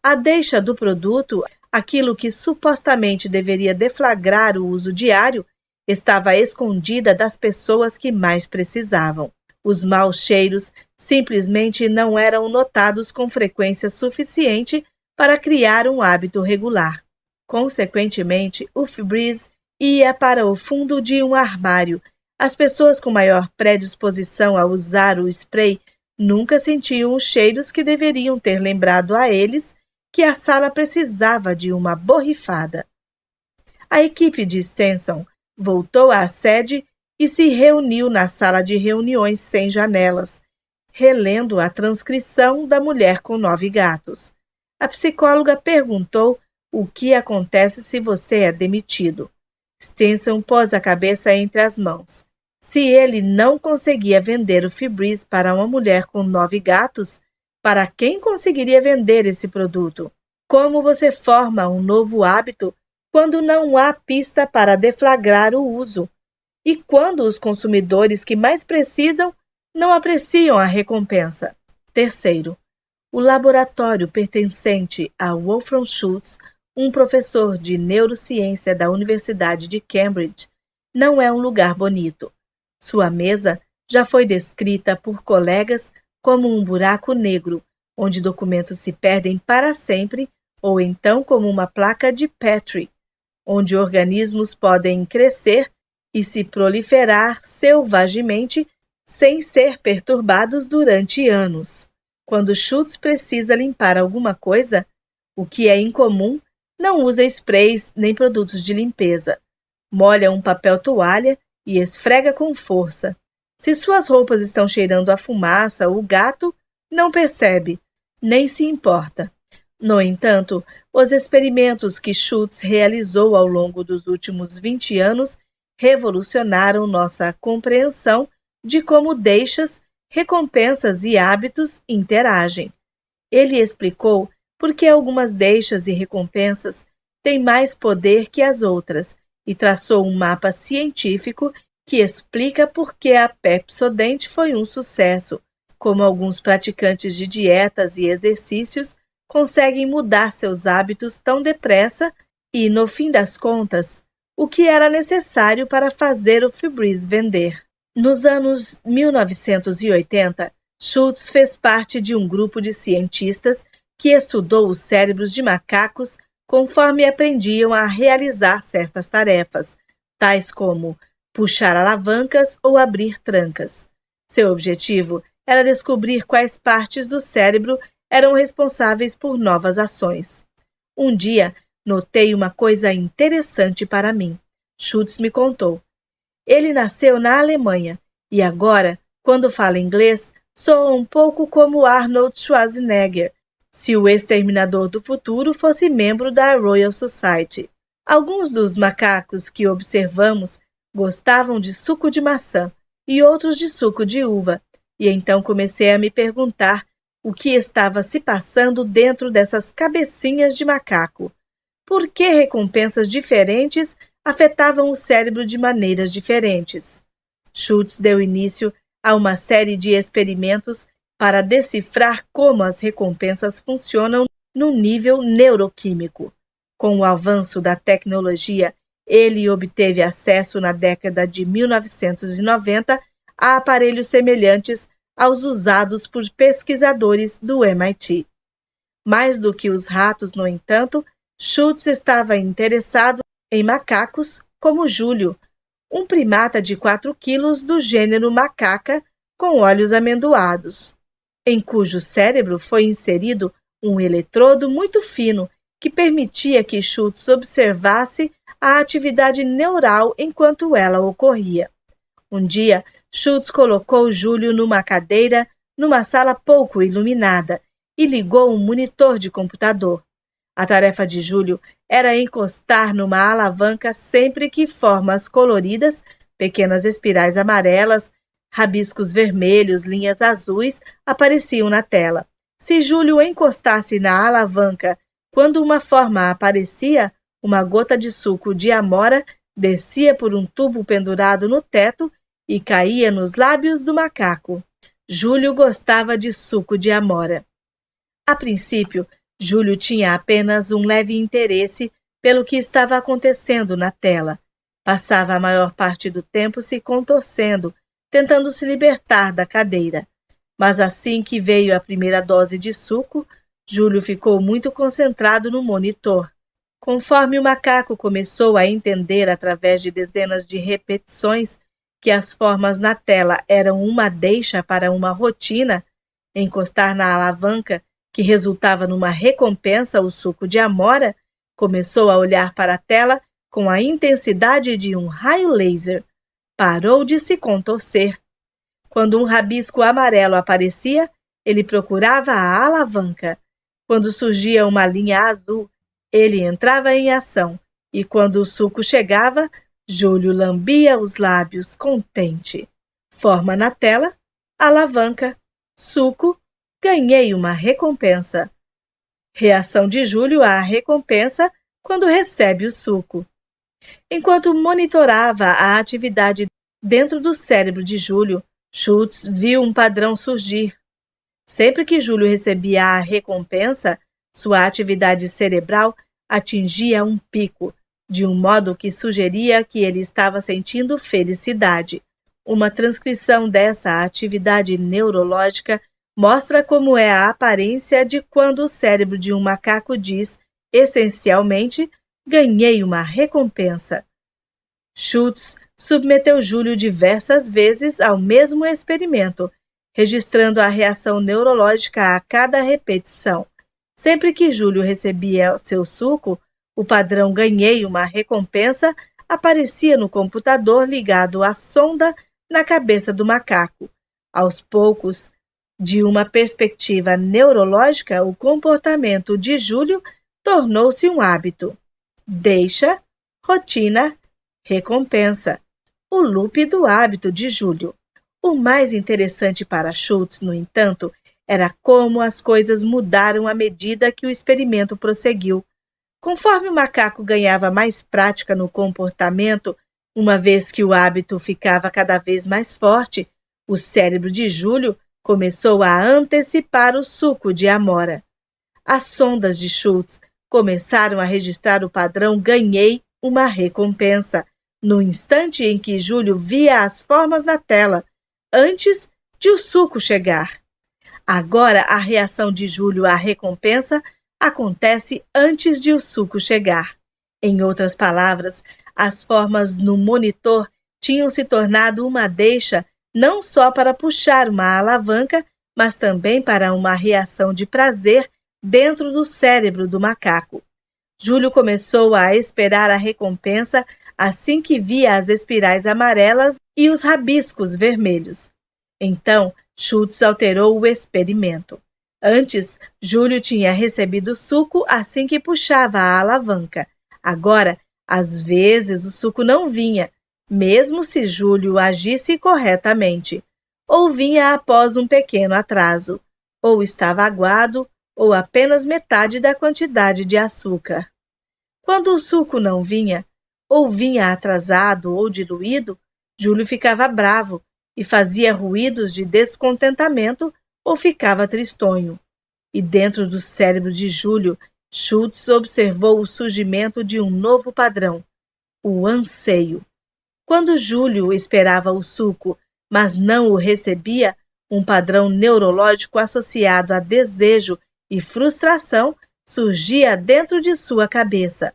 A deixa do produto, aquilo que supostamente deveria deflagrar o uso diário, estava escondida das pessoas que mais precisavam. Os maus cheiros simplesmente não eram notados com frequência suficiente para criar um hábito regular. Consequentemente, o Febreze ia para o fundo de um armário. As pessoas com maior predisposição a usar o spray nunca sentiam os cheiros que deveriam ter lembrado a eles que a sala precisava de uma borrifada. A equipe de Stenson voltou à sede e se reuniu na sala de reuniões sem janelas, relendo a transcrição da Mulher com 9 Gatos. A psicóloga perguntou o que acontece se você é demitido. Stenson pôs a cabeça entre as mãos. Se ele não conseguia vender o Febreze para uma mulher com 9 gatos, para quem conseguiria vender esse produto? Como você forma um novo hábito quando não há pista para deflagrar o uso? E quando os consumidores que mais precisam não apreciam a recompensa? Terceiro, o laboratório pertencente a Wolfram Schultz, um professor de neurociência da Universidade de Cambridge, não é um lugar bonito. Sua mesa já foi descrita por colegas como um buraco negro, onde documentos se perdem para sempre, ou então como uma placa de Petri, onde organismos podem crescer e se proliferar selvagemente sem ser perturbados durante anos. Quando Schultz precisa limpar alguma coisa, o que é incomum, não usa sprays nem produtos de limpeza. Molha um papel toalha e esfrega com força. Se suas roupas estão cheirando a fumaça, o gato não percebe, nem se importa. No entanto, os experimentos que Schultz realizou ao longo dos últimos 20 anos revolucionaram nossa compreensão de como deixas, recompensas e hábitos interagem. Ele explicou por que algumas deixas e recompensas têm mais poder que as outras e traçou um mapa científico que explica por que a Pepsodent foi um sucesso, como alguns praticantes de dietas e exercícios conseguem mudar seus hábitos tão depressa e, no fim das contas, o que era necessário para fazer o Febreze vender. Nos anos 1980, Schultz fez parte de um grupo de cientistas que estudou os cérebros de macacos conforme aprendiam a realizar certas tarefas, tais como puxar alavancas ou abrir trancas. Seu objetivo era descobrir quais partes do cérebro eram responsáveis por novas ações. Um dia, notei uma coisa interessante para mim. Schultz me contou. Ele nasceu na Alemanha e agora, quando fala inglês, soa um pouco como Arnold Schwarzenegger, se o Exterminador do Futuro fosse membro da Royal Society. Alguns dos macacos que observamos gostavam de suco de maçã e outros de suco de uva, e então comecei a me perguntar o que estava se passando dentro dessas cabecinhas de macaco. Por que recompensas diferentes afetavam o cérebro de maneiras diferentes? Schultz deu início a uma série de experimentos para decifrar como as recompensas funcionam no nível neuroquímico. Com o avanço da tecnologia, ele obteve acesso na década de 1990 a aparelhos semelhantes aos usados por pesquisadores do MIT. Mais do que os ratos, no entanto, Schultz estava interessado em macacos como Júlio, um primata de 4 quilos do gênero macaca com olhos amendoados, em cujo cérebro foi inserido um eletrodo muito fino que permitia que Schultz observasse a atividade neural enquanto ela ocorria. Um dia, Schultz colocou Júlio numa cadeira numa sala pouco iluminada e ligou um monitor de computador. A tarefa de Júlio era encostar numa alavanca sempre que formas coloridas, pequenas espirais amarelas, rabiscos vermelhos, linhas azuis apareciam na tela. Se Júlio encostasse na alavanca quando uma forma aparecia, uma gota de suco de amora descia por um tubo pendurado no teto e caía nos lábios do macaco. Júlio gostava de suco de amora. A princípio, Júlio tinha apenas um leve interesse pelo que estava acontecendo na tela. Passava a maior parte do tempo se contorcendo, tentando se libertar da cadeira. Mas assim que veio a primeira dose de suco, Júlio ficou muito concentrado no monitor. Conforme o macaco começou a entender através de dezenas de repetições que as formas na tela eram uma deixa para uma rotina, encostar na alavanca, que resultava numa recompensa, o suco de amora, começou a olhar para a tela com a intensidade de um raio laser. Parou de se contorcer. Quando um rabisco amarelo aparecia, ele procurava a alavanca. Quando surgia uma linha azul, ele entrava em ação, e quando o suco chegava, Júlio lambia os lábios, contente. Forma na tela, alavanca, suco, ganhei uma recompensa. Reação de Júlio à recompensa quando recebe o suco. Enquanto monitorava a atividade dentro do cérebro de Júlio, Schultz viu um padrão surgir. Sempre que Júlio recebia a recompensa, sua atividade cerebral atingia um pico, de um modo que sugeria que ele estava sentindo felicidade. Uma transcrição dessa atividade neurológica mostra como é a aparência de quando o cérebro de um macaco diz, essencialmente, ganhei uma recompensa. Schultz submeteu Júlio diversas vezes ao mesmo experimento, registrando a reação neurológica a cada repetição. Sempre que Júlio recebia seu suco, o padrão ganhei uma recompensa aparecia no computador ligado à sonda na cabeça do macaco. Aos poucos, de uma perspectiva neurológica, o comportamento de Júlio tornou-se um hábito. Deixa, rotina, recompensa. O loop do hábito de Júlio. O mais interessante para Schultz, no entanto, era como as coisas mudaram à medida que o experimento prosseguiu. Conforme o macaco ganhava mais prática no comportamento, uma vez que o hábito ficava cada vez mais forte, o cérebro de Júlio começou a antecipar o suco de amora. As sondas de Schultz começaram a registrar o padrão ganhei uma recompensa, no instante em que Júlio via as formas na tela, antes de o suco chegar. Agora a reação de Júlio à recompensa acontece antes de o suco chegar. Em outras palavras, as formas no monitor tinham se tornado uma deixa não só para puxar uma alavanca, mas também para uma reação de prazer dentro do cérebro do macaco. Júlio começou a esperar a recompensa assim que via as espirais amarelas e os rabiscos vermelhos. Então, Schultz alterou o experimento. Antes, Júlio tinha recebido suco assim que puxava a alavanca. Agora, às vezes, o suco não vinha, mesmo se Júlio agisse corretamente. Ou vinha após um pequeno atraso, ou estava aguado, ou apenas metade da quantidade de açúcar. Quando o suco não vinha, ou vinha atrasado ou diluído, Júlio ficava bravo e fazia ruídos de descontentamento ou ficava tristonho. E dentro do cérebro de Júlio, Schultz observou o surgimento de um novo padrão, o anseio. Quando Júlio esperava o suco, mas não o recebia, um padrão neurológico associado a desejo e frustração surgia dentro de sua cabeça.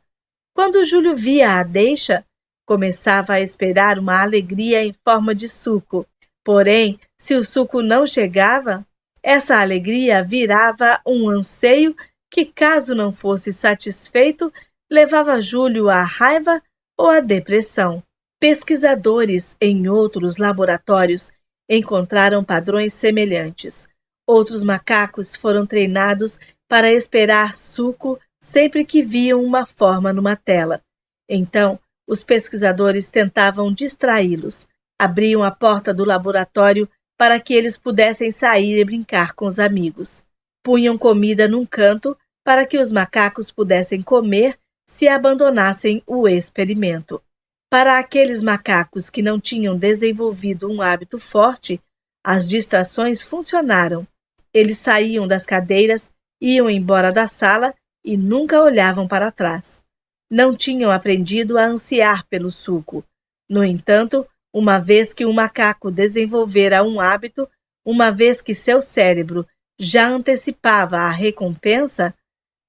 Quando Júlio via a deixa, começava a esperar uma alegria em forma de suco. Porém, se o suco não chegava, essa alegria virava um anseio que, caso não fosse satisfeito, levava Júlio à raiva ou à depressão. Pesquisadores em outros laboratórios encontraram padrões semelhantes. Outros macacos foram treinados para esperar suco sempre que viam uma forma numa tela. Então, os pesquisadores tentavam distraí-los. Abriam a porta do laboratório para que eles pudessem sair e brincar com os amigos. Punham comida num canto para que os macacos pudessem comer se abandonassem o experimento. Para aqueles macacos que não tinham desenvolvido um hábito forte, As distrações funcionaram. Eles saíam das cadeiras, iam embora da sala e nunca olhavam para trás. Não tinham aprendido a ansiar pelo suco. No entanto, uma vez que o macaco desenvolvera um hábito, uma vez que seu cérebro já antecipava a recompensa,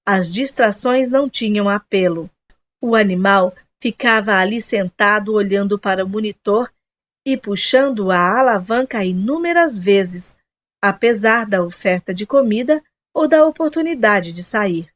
as distrações não tinham apelo. O animal ficava ali sentado olhando para o monitor e puxando a alavanca inúmeras vezes, apesar da oferta de comida ou da oportunidade de sair.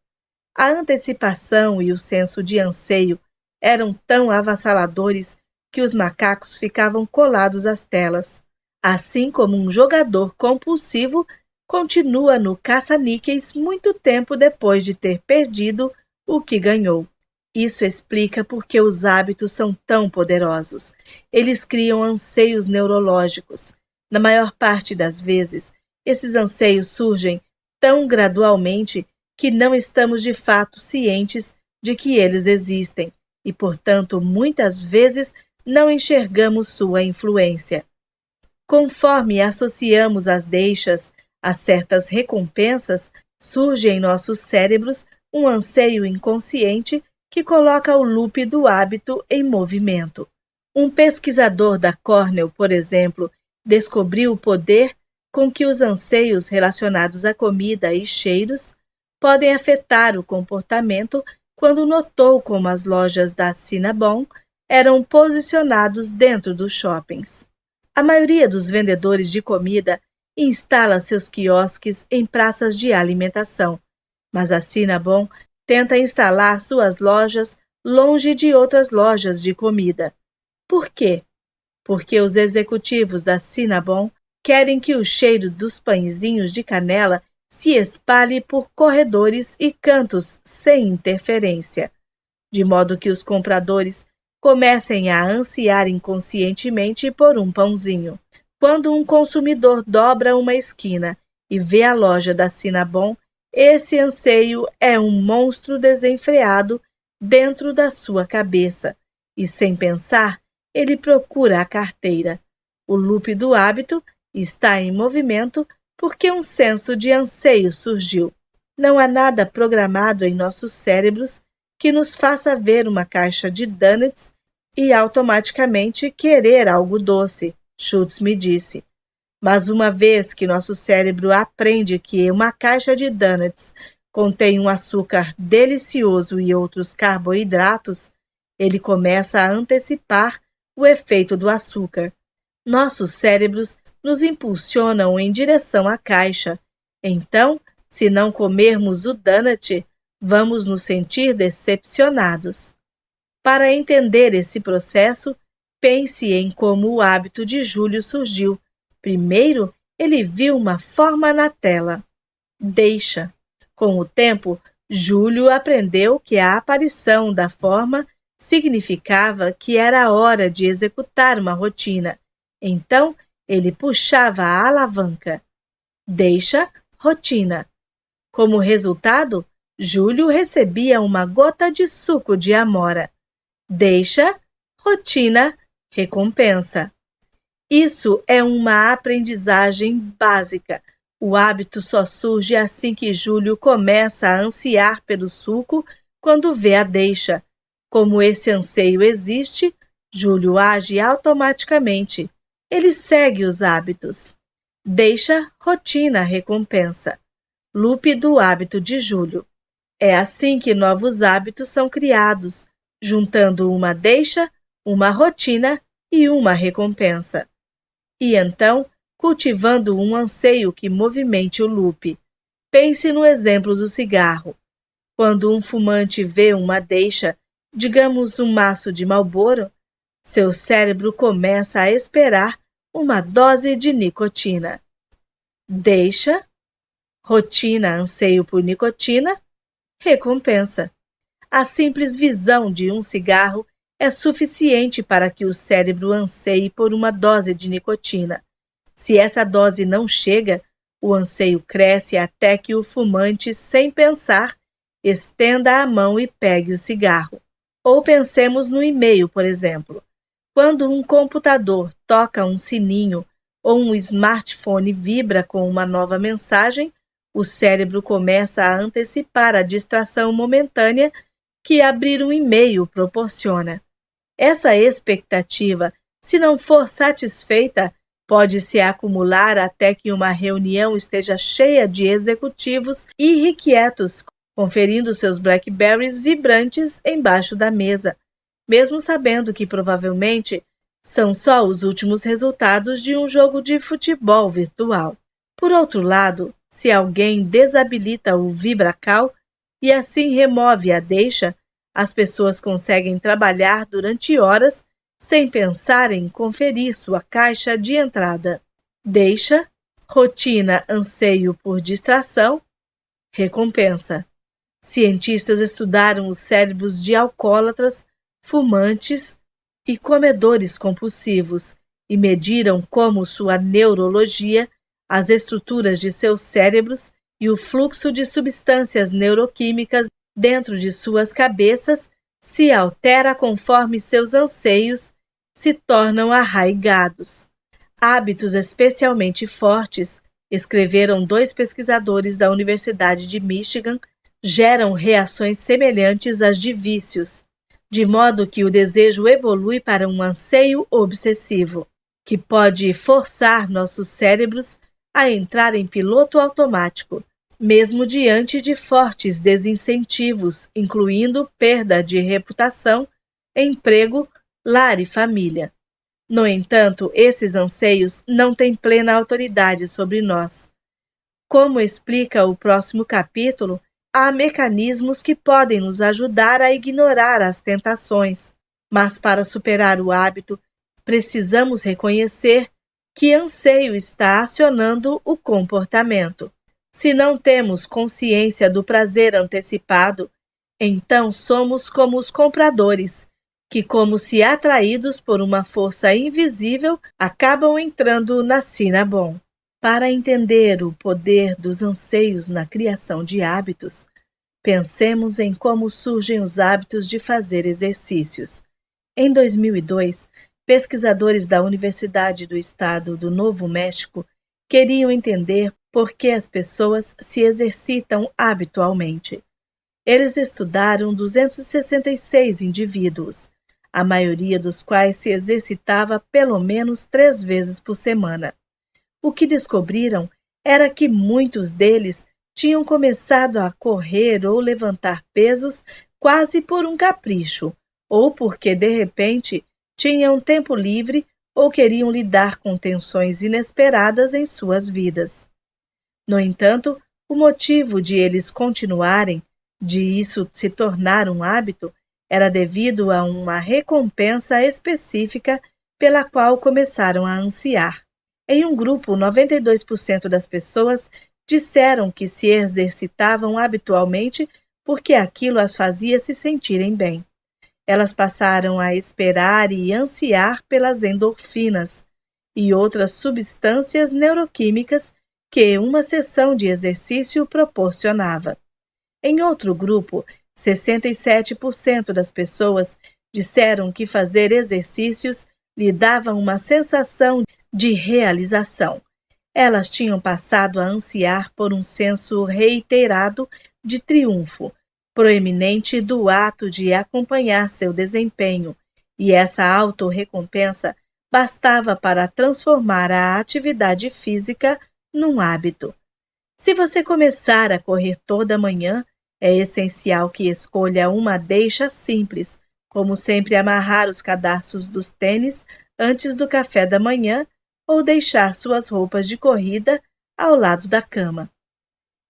A antecipação e o senso de anseio eram tão avassaladores que os macacos ficavam colados às telas, assim como um jogador compulsivo continua no caça-níqueis muito tempo depois de ter perdido o que ganhou. Isso explica por que os hábitos são tão poderosos. Eles criam anseios neurológicos. Na maior parte das vezes, esses anseios surgem tão gradualmente que não estamos de fato cientes de que eles existem e, portanto, muitas vezes não enxergamos sua influência. Conforme associamos as deixas a certas recompensas, surge em nossos cérebros um anseio inconsciente que coloca o loop do hábito em movimento. Um pesquisador da Cornell, por exemplo, descobriu o poder com que os anseios relacionados à comida e cheiros podem afetar o comportamento quando notou como as lojas da Cinnabon eram posicionados dentro dos shoppings. A maioria dos vendedores de comida instala seus quiosques em praças de alimentação, mas a Cinnabon tenta instalar suas lojas longe de outras lojas de comida. Por quê? Porque os executivos da Cinnabon querem que o cheiro dos pãezinhos de canela se espalhe por corredores e cantos sem interferência, de modo que os compradores comecem a ansiar inconscientemente por um pãozinho. Quando um consumidor dobra uma esquina e vê a loja da Cinnabon, esse anseio é um monstro desenfreado dentro da sua cabeça e, sem pensar, ele procura a carteira. O loop do hábito está em movimento porque um senso de anseio surgiu. Não há nada programado em nossos cérebros que nos faça ver uma caixa de donuts e automaticamente querer algo doce, Schultz me disse. Mas uma vez que nosso cérebro aprende que uma caixa de donuts contém um açúcar delicioso e outros carboidratos, ele começa a antecipar o efeito do açúcar. Nossos cérebros nos impulsionam em direção à caixa. Então, se não comermos o donut, vamos nos sentir decepcionados. Para entender esse processo, pense em como o hábito de Júlio surgiu. Primeiro, ele viu uma forma na tela. Deixa. Com o tempo, Júlio aprendeu que a aparição da forma significava que era hora de executar uma rotina. Então, ele puxava a alavanca. Deixa, rotina. Como resultado, Júlio recebia uma gota de suco de amora. Deixa, rotina, recompensa. Isso é uma aprendizagem básica. O hábito só surge assim que Júlio começa a ansiar pelo suco quando vê a deixa. Como esse anseio existe, Júlio age automaticamente. Ele segue os hábitos. Deixa, rotina, recompensa. Loop do hábito de Júlio. É assim que novos hábitos são criados, juntando uma deixa, uma rotina e uma recompensa. E então, cultivando um anseio que movimente o loop. Pense no exemplo do cigarro. Quando um fumante vê uma deixa, digamos um maço de Marlboro, seu cérebro começa a esperar uma dose de nicotina. Deixa, rotina, anseio por nicotina, recompensa. A simples visão de um cigarro é suficiente para que o cérebro anseie por uma dose de nicotina. Se essa dose não chega, o anseio cresce até que o fumante, sem pensar, estenda a mão e pegue o cigarro. Ou pensemos no e-mail, por exemplo. Quando um computador toca um sininho, ou um smartphone vibra com uma nova mensagem, o cérebro começa a antecipar a distração momentânea que abrir um e-mail proporciona. Essa expectativa, se não for satisfeita, pode se acumular até que uma reunião esteja cheia de executivos irrequietos, conferindo seus Blackberries vibrantes embaixo da mesa, mesmo sabendo que provavelmente são só os últimos resultados de um jogo de futebol virtual. Por outro lado, se alguém desabilita o VibraCal e assim remove a deixa, as pessoas conseguem trabalhar durante horas sem pensar em conferir sua caixa de entrada. Deixa, rotina, anseio por distração, recompensa. Cientistas estudaram os cérebros de alcoólatras, fumantes e comedores compulsivos e mediram como sua neurologia, as estruturas de seus cérebros e o fluxo de substâncias neuroquímicas dentro de suas cabeças se altera conforme seus anseios se tornam arraigados. Hábitos especialmente fortes, escreveram 2 pesquisadores da Universidade de Michigan, geram reações semelhantes às de vícios, de modo que o desejo evolui para um anseio obsessivo, que pode forçar nossos cérebros a entrar em piloto automático, mesmo diante de fortes desincentivos, incluindo perda de reputação, emprego, lar e família. No entanto, esses anseios não têm plena autoridade sobre nós. Como explica o próximo capítulo, há mecanismos que podem nos ajudar a ignorar as tentações, mas para superar o hábito, precisamos reconhecer que anseio está acionando o comportamento. Se não temos consciência do prazer antecipado, então somos como os compradores, que, como se atraídos por uma força invisível, acabam entrando na Cinnabon. Para entender o poder dos anseios na criação de hábitos, pensemos em como surgem os hábitos de fazer exercícios. Em 2002, pesquisadores da Universidade do Estado do Novo México queriam entender por que as pessoas se exercitam habitualmente. Eles estudaram 266 indivíduos, a maioria dos quais se exercitava pelo menos 3 vezes por semana. O que descobriram era que muitos deles tinham começado a correr ou levantar pesos quase por um capricho, ou porque, de repente, tinham tempo livre ou queriam lidar com tensões inesperadas em suas vidas. No entanto, o motivo de eles continuarem, de isso se tornar um hábito, era devido a uma recompensa específica pela qual começaram a ansiar. Em um grupo, 92% das pessoas disseram que se exercitavam habitualmente porque aquilo as fazia se sentirem bem. Elas passaram a esperar e ansiar pelas endorfinas e outras substâncias neuroquímicas que uma sessão de exercício proporcionava. Em outro grupo, 67% das pessoas disseram que fazer exercícios lhe dava uma sensação de realização. Elas tinham passado a ansiar por um senso reiterado de triunfo, proeminente do ato de acompanhar seu desempenho, e essa autorrecompensa bastava para transformar a atividade física num hábito. Se você começar a correr toda manhã, é essencial que escolha uma deixa simples, como sempre amarrar os cadarços dos tênis antes do café da manhã ou deixar suas roupas de corrida ao lado da cama.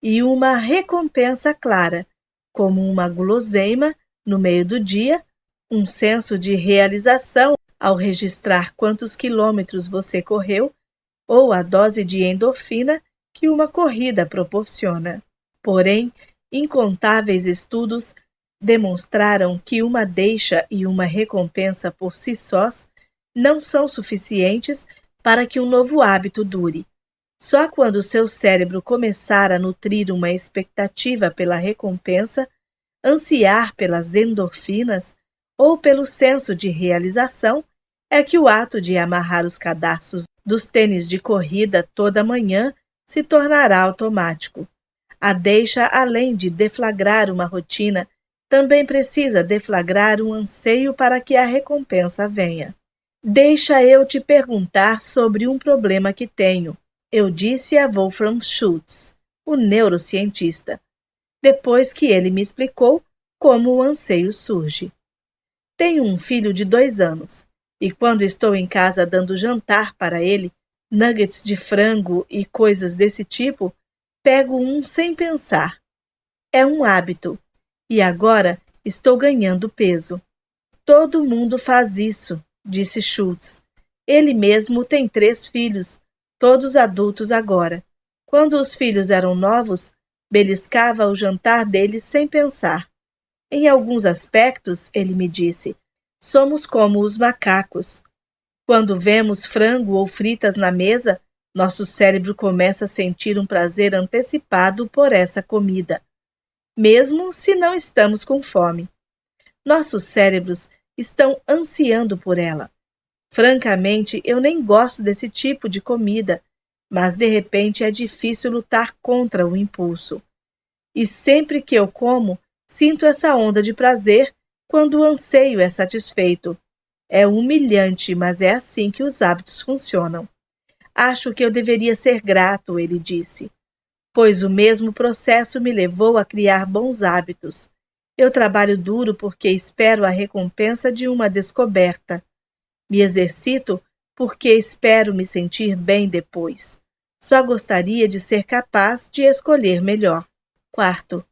E uma recompensa clara, como uma guloseima no meio do dia, um senso de realização ao registrar quantos quilômetros você correu ou a dose de endorfina que uma corrida proporciona. Porém, incontáveis estudos demonstraram que uma deixa e uma recompensa por si sós não são suficientes para que um novo hábito dure. Só quando seu cérebro começar a nutrir uma expectativa pela recompensa, ansiar pelas endorfinas ou pelo senso de realização, é que o ato de amarrar os cadarços dos tênis de corrida toda manhã se tornará automático. A deixa, além de deflagrar uma rotina, também precisa deflagrar um anseio para que a recompensa venha. Deixa eu te perguntar sobre um problema que tenho, eu disse a Wolfram Schultz, o neurocientista, depois que ele me explicou como o anseio surge. Tenho um filho de 2 anos, e quando estou em casa dando jantar para ele, nuggets de frango e coisas desse tipo, pego um sem pensar. É um hábito, e agora estou ganhando peso. Todo mundo faz isso, disse Schultz. Ele mesmo tem 3 filhos, todos adultos agora. Quando os filhos eram novos, beliscava o jantar deles sem pensar. Em alguns aspectos, ele me disse, somos como os macacos. Quando vemos frango ou fritas na mesa, nosso cérebro começa a sentir um prazer antecipado por essa comida, mesmo se não estamos com fome. Nossos cérebros estão ansiando por ela. Francamente, eu nem gosto desse tipo de comida, mas de repente é difícil lutar contra o impulso. E sempre que eu como, sinto essa onda de prazer quando o anseio é satisfeito. É humilhante, mas é assim que os hábitos funcionam. Acho que eu deveria ser grato, ele disse, pois o mesmo processo me levou a criar bons hábitos. Eu trabalho duro porque espero a recompensa de uma descoberta. Me exercito porque espero me sentir bem depois. Só gostaria de ser capaz de escolher melhor. 4.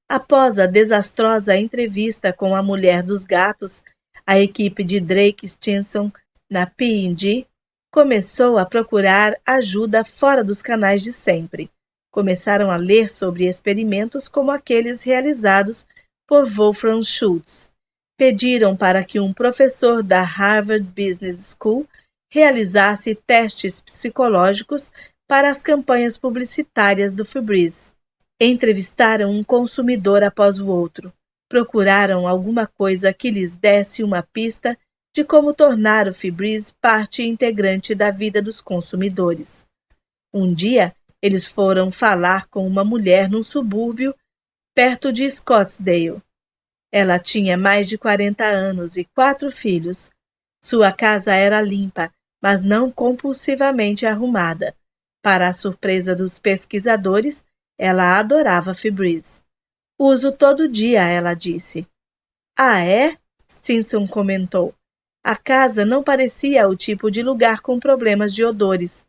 Após a desastrosa entrevista com a mulher dos gatos, a equipe de Drake Stinson, na P&G, começou a procurar ajuda fora dos canais de sempre. Começaram a ler sobre experimentos como aqueles realizados por Wolfram Schultz. Pediram para que um professor da Harvard Business School realizasse testes psicológicos para as campanhas publicitárias do Febreze. Entrevistaram um consumidor após o outro. Procuraram alguma coisa que lhes desse uma pista de como tornar o Febreze parte integrante da vida dos consumidores. Um dia, eles foram falar com uma mulher num subúrbio perto de Scottsdale. Ela tinha mais de 40 anos e 4 filhos. Sua casa era limpa, mas não compulsivamente arrumada. Para a surpresa dos pesquisadores, ela adorava Febreze. Uso todo dia, ela disse. Ah, é? Stinson comentou. A casa não parecia o tipo de lugar com problemas de odores.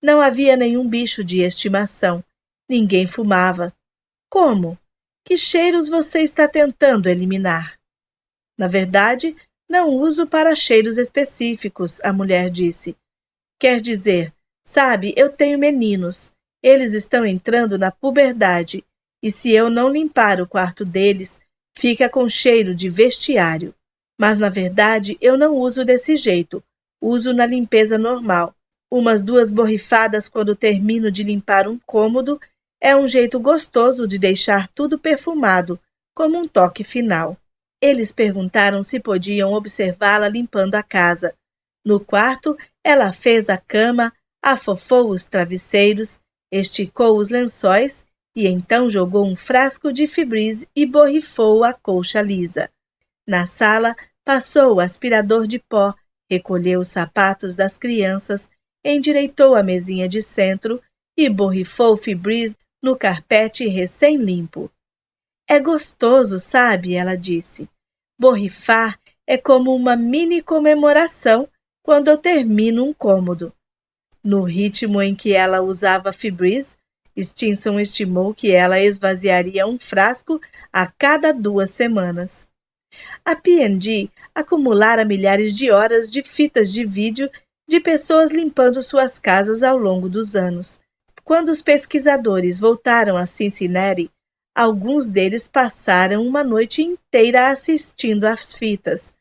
Não havia nenhum bicho de estimação. Ninguém fumava. Como? Que cheiros você está tentando eliminar? Na verdade, não uso para cheiros específicos, a mulher disse. Quer dizer, sabe, eu tenho meninos. Eles estão entrando na puberdade, e se eu não limpar o quarto deles, fica com cheiro de vestiário. Mas, na verdade, eu não uso desse jeito. Uso na limpeza normal. Umas 2 borrifadas quando termino de limpar um cômodo é um jeito gostoso de deixar tudo perfumado, como um toque final. Eles perguntaram se podiam observá-la limpando a casa. No quarto, ela fez a cama, afofou os travesseiros, esticou os lençóis e então jogou um frasco de Febreze e borrifou a colcha lisa. Na sala, passou o aspirador de pó, recolheu os sapatos das crianças, endireitou a mesinha de centro e borrifou Febreze no carpete recém-limpo. É gostoso, sabe? Ela disse. Borrifar é como uma mini comemoração quando eu termino um cômodo. No ritmo em que ela usava Febreze, Stinson estimou que ela esvaziaria um frasco a cada 2 semanas. A P&G acumulara milhares de horas de fitas de vídeo de pessoas limpando suas casas ao longo dos anos. Quando os pesquisadores voltaram a Cincinnati, alguns deles passaram uma noite inteira assistindo às fitas.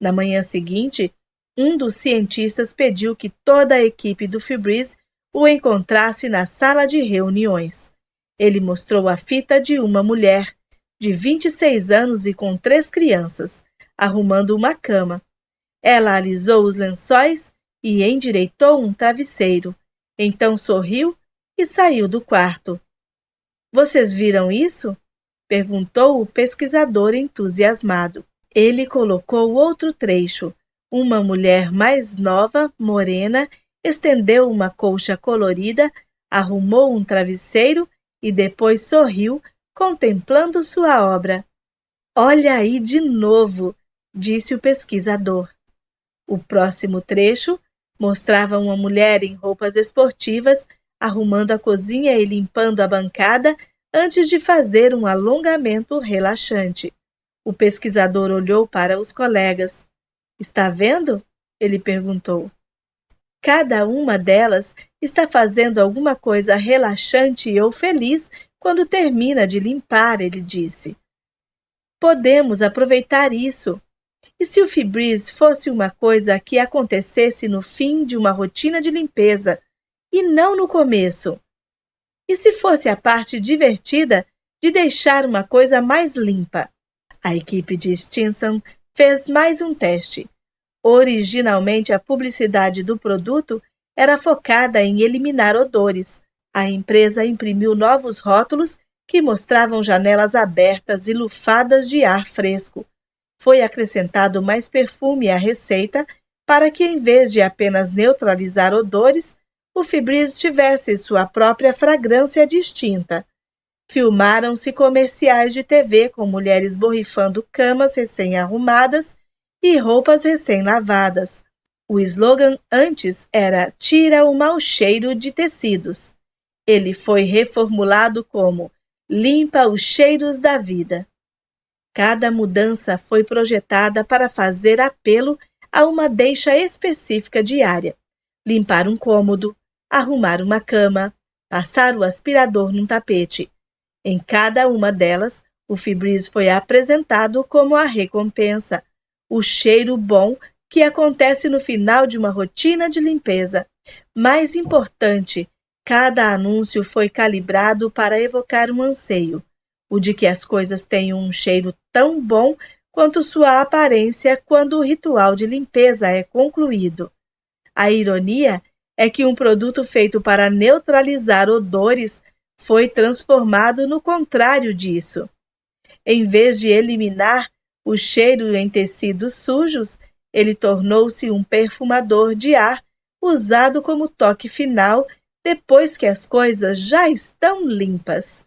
Na manhã seguinte, um dos cientistas pediu que toda a equipe do Febreze o encontrasse na sala de reuniões. Ele mostrou a fita de uma mulher, de 26 anos e com 3 crianças, arrumando uma cama. Ela alisou os lençóis e endireitou um travesseiro. Então sorriu e saiu do quarto. Vocês viram isso? Perguntou o pesquisador entusiasmado. Ele colocou outro trecho. Uma mulher mais nova, morena, estendeu uma colcha colorida, arrumou um travesseiro e depois sorriu, contemplando sua obra. Olha aí de novo, disse o pesquisador. O próximo trecho mostrava uma mulher em roupas esportivas, arrumando a cozinha e limpando a bancada antes de fazer um alongamento relaxante. O pesquisador olhou para os colegas. Está vendo? Ele perguntou. Cada uma delas está fazendo alguma coisa relaxante ou feliz quando termina de limpar, ele disse. Podemos aproveitar isso. E se o Febreze fosse uma coisa que acontecesse no fim de uma rotina de limpeza e não no começo? E se fosse a parte divertida de deixar uma coisa mais limpa? A equipe de Stinson fez mais um teste. Originalmente, a publicidade do produto era focada em eliminar odores. A empresa imprimiu novos rótulos que mostravam janelas abertas e lufadas de ar fresco. Foi acrescentado mais perfume à receita para que, em vez de apenas neutralizar odores, o Febreze tivesse sua própria fragrância distinta. Filmaram-se comerciais de TV com mulheres borrifando camas recém-arrumadas e roupas recém-lavadas. O slogan antes era "Tira o mau cheiro de tecidos". Ele foi reformulado como "Limpa os cheiros da vida". Cada mudança foi projetada para fazer apelo a uma deixa específica diária. Limpar um cômodo, arrumar uma cama, passar o aspirador num tapete. Em cada uma delas, o Febreze foi apresentado como a recompensa, o cheiro bom que acontece no final de uma rotina de limpeza. Mais importante, cada anúncio foi calibrado para evocar um anseio, o de que as coisas tenham um cheiro tão bom quanto sua aparência quando o ritual de limpeza é concluído. A ironia é que um produto feito para neutralizar odores foi transformado no contrário disso. Em vez de eliminar o cheiro em tecidos sujos, ele tornou-se um perfumador de ar usado como toque final depois que as coisas já estão limpas.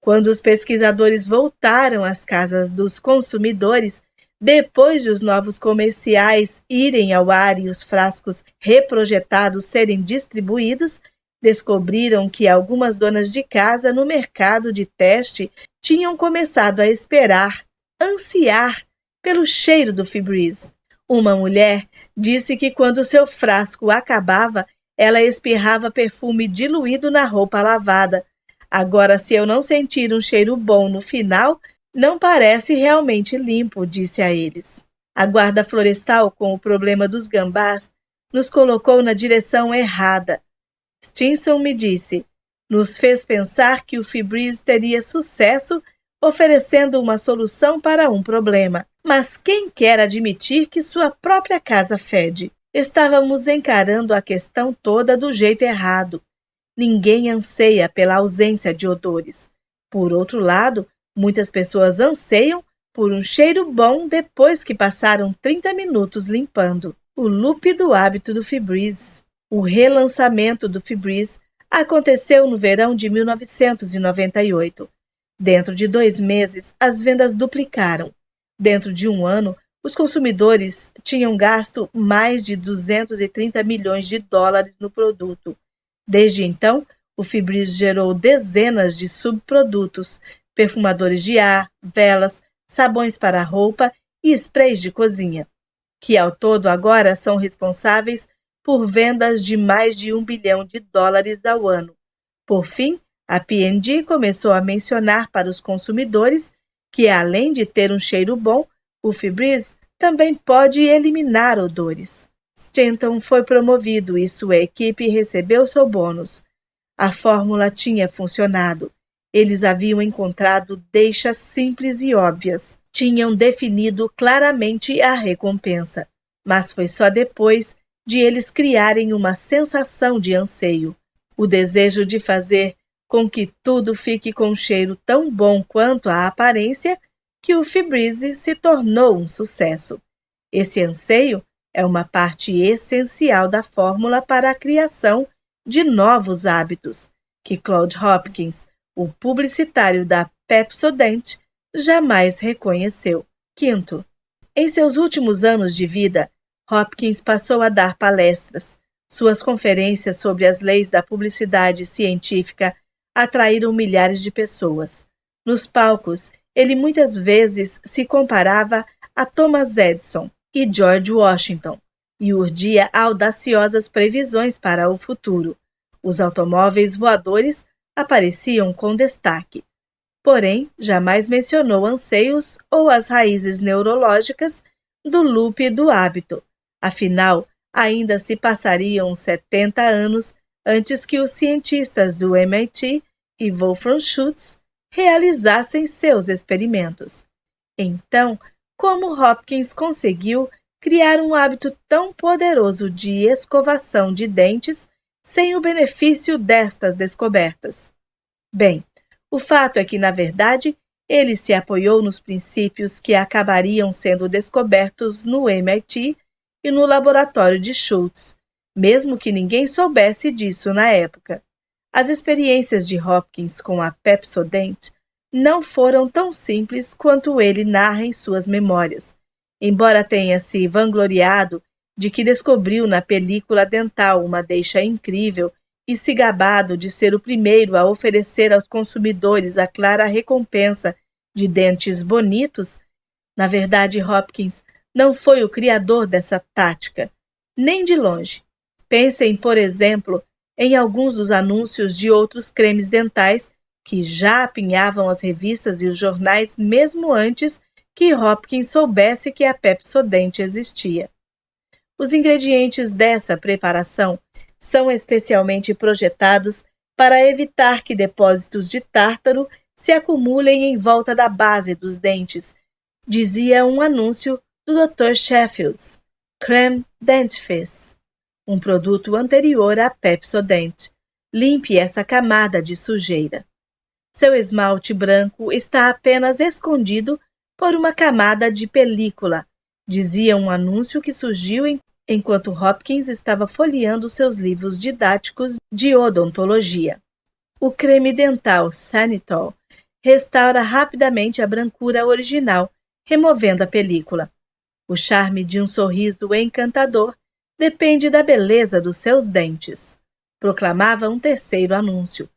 Quando os pesquisadores voltaram às casas dos consumidores, depois de os novos comerciais irem ao ar e os frascos reprojetados serem distribuídos, descobriram que algumas donas de casa no mercado de teste tinham começado a esperar, ansiar pelo cheiro do Febreze. Uma mulher disse que quando seu frasco acabava, ela espirrava perfume diluído na roupa lavada. Agora, se eu não sentir um cheiro bom no final, não parece realmente limpo, disse a eles. A guarda florestal, com o problema dos gambás, nos colocou na direção errada. Stinson me disse, nos fez pensar que o Febreze teria sucesso oferecendo uma solução para um problema. Mas quem quer admitir que sua própria casa fede? Estávamos encarando a questão toda do jeito errado. Ninguém anseia pela ausência de odores. Por outro lado, muitas pessoas anseiam por um cheiro bom depois que passaram 30 minutos limpando. O loop do hábito do Febreze. O relançamento do Febreze aconteceu no verão de 1998. Dentro de 2 meses, as vendas duplicaram. Dentro de 1 ano, os consumidores tinham gasto mais de 230 milhões de dólares no produto. Desde então, o Febreze gerou dezenas de subprodutos, perfumadores de ar, velas, sabões para roupa e sprays de cozinha, que ao todo agora são responsáveis por vendas de mais de $1 bilhão ao ano. Por fim, a P&G começou a mencionar para os consumidores que, além de ter um cheiro bom, o Febreze também pode eliminar odores. Stanton foi promovido e sua equipe recebeu seu bônus. A fórmula tinha funcionado. Eles haviam encontrado deixas simples e óbvias. Tinham definido claramente a recompensa. Mas foi só depois de eles criarem uma sensação de anseio, o desejo de fazer com que tudo fique com um cheiro tão bom quanto a aparência, que o Febreze se tornou um sucesso. Esse anseio é uma parte essencial da fórmula para a criação de novos hábitos, que Claude Hopkins, o publicitário da Pepsodent, jamais reconheceu. Quinto, em seus últimos anos de vida, Hopkins passou a dar palestras. Suas conferências sobre as leis da publicidade científica atraíram milhares de pessoas. Nos palcos, ele muitas vezes se comparava a Thomas Edison e George Washington e urdia audaciosas previsões para o futuro. Os automóveis voadores apareciam com destaque. Porém, jamais mencionou anseios ou as raízes neurológicas do loop do hábito. Afinal, ainda se passariam 70 anos antes que os cientistas do MIT e Wolfram Schultz realizassem seus experimentos. Então, como Hopkins conseguiu criar um hábito tão poderoso de escovação de dentes sem o benefício destas descobertas? Bem, o fato é que, na verdade, ele se apoiou nos princípios que acabariam sendo descobertos no MIT e no laboratório de Schultz, mesmo que ninguém soubesse disso na época. As experiências de Hopkins com a Pepsodent não foram tão simples quanto ele narra em suas memórias. Embora tenha se vangloriado de que descobriu na película dental uma deixa incrível e se gabado de ser o primeiro a oferecer aos consumidores a clara recompensa de dentes bonitos, na verdade Hopkins não foi o criador dessa tática, nem de longe. Pensem, por exemplo, em alguns dos anúncios de outros cremes dentais que já apinhavam as revistas e os jornais mesmo antes que Hopkins soubesse que a Pepsodent existia. Os ingredientes dessa preparação são especialmente projetados para evitar que depósitos de tártaro se acumulem em volta da base dos dentes, dizia um anúncio do Dr. Sheffield's Creme Dentifrice, um produto anterior à Pepsodent. Limpe essa camada de sujeira. Seu esmalte branco está apenas escondido por uma camada de película, dizia um anúncio que surgiu enquanto Hopkins estava folheando seus livros didáticos de odontologia. O creme dental Sanitol restaura rapidamente a brancura original, removendo a película. O charme de um sorriso encantador depende da beleza dos seus dentes, proclamava um terceiro anúncio.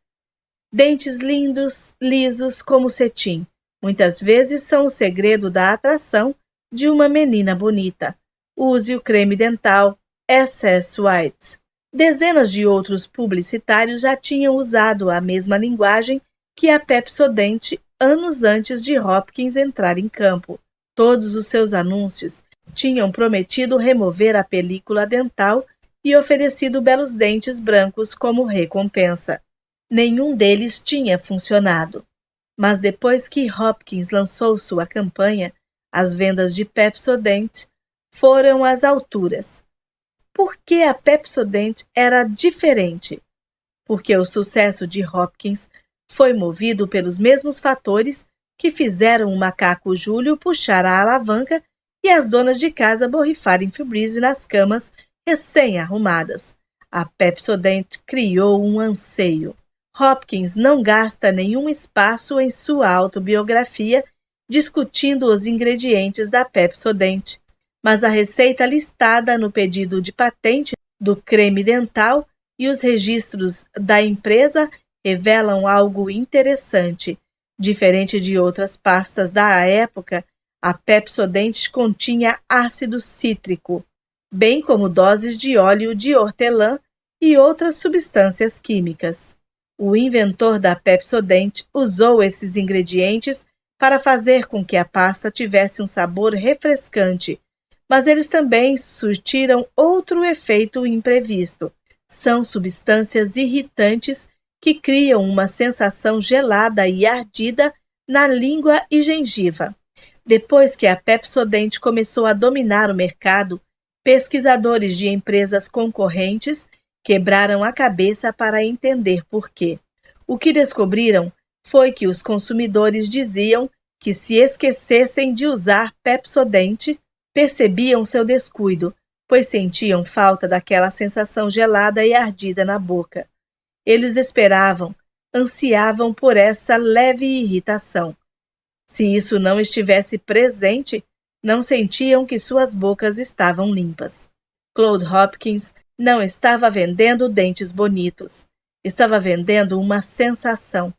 Dentes lindos, lisos como cetim, muitas vezes são o segredo da atração de uma menina bonita. Use o creme dental SS White. Dezenas de outros publicitários já tinham usado a mesma linguagem que a Pepsodent anos antes de Hopkins entrar em campo. Todos os seus anúncios tinham prometido remover a película dental e oferecido belos dentes brancos como recompensa. Nenhum deles tinha funcionado. Mas depois que Hopkins lançou sua campanha, as vendas de Pepsodent foram às alturas. Por que a Pepsodent era diferente? Porque o sucesso de Hopkins foi movido pelos mesmos fatores que fizeram o macaco Júlio puxar a alavanca e as donas de casa borrifarem Febreze nas camas recém-arrumadas. A Pepsodent criou um anseio. Hopkins não gasta nenhum espaço em sua autobiografia discutindo os ingredientes da Pepsodent, mas a receita listada no pedido de patente do creme dental e os registros da empresa revelam algo interessante. Diferente de outras pastas da época, a Pepsodent continha ácido cítrico, bem como doses de óleo de hortelã e outras substâncias químicas. O inventor da Pepsodent usou esses ingredientes para fazer com que a pasta tivesse um sabor refrescante, mas eles também surtiram outro efeito imprevisto. São substâncias irritantes que criam uma sensação gelada e ardida na língua e gengiva. Depois que a Pepsodent começou a dominar o mercado, Pesquisadores de empresas concorrentes quebraram a cabeça para entender por quê. O que descobriram foi que os consumidores diziam que se esquecessem de usar Pepsodent, percebiam seu descuido, pois sentiam falta daquela sensação gelada e ardida na boca. Eles esperavam, ansiavam por essa leve irritação. Se isso não estivesse presente, não sentiam que suas bocas estavam limpas. Claude Hopkins não estava vendendo dentes bonitos, estava vendendo uma sensação.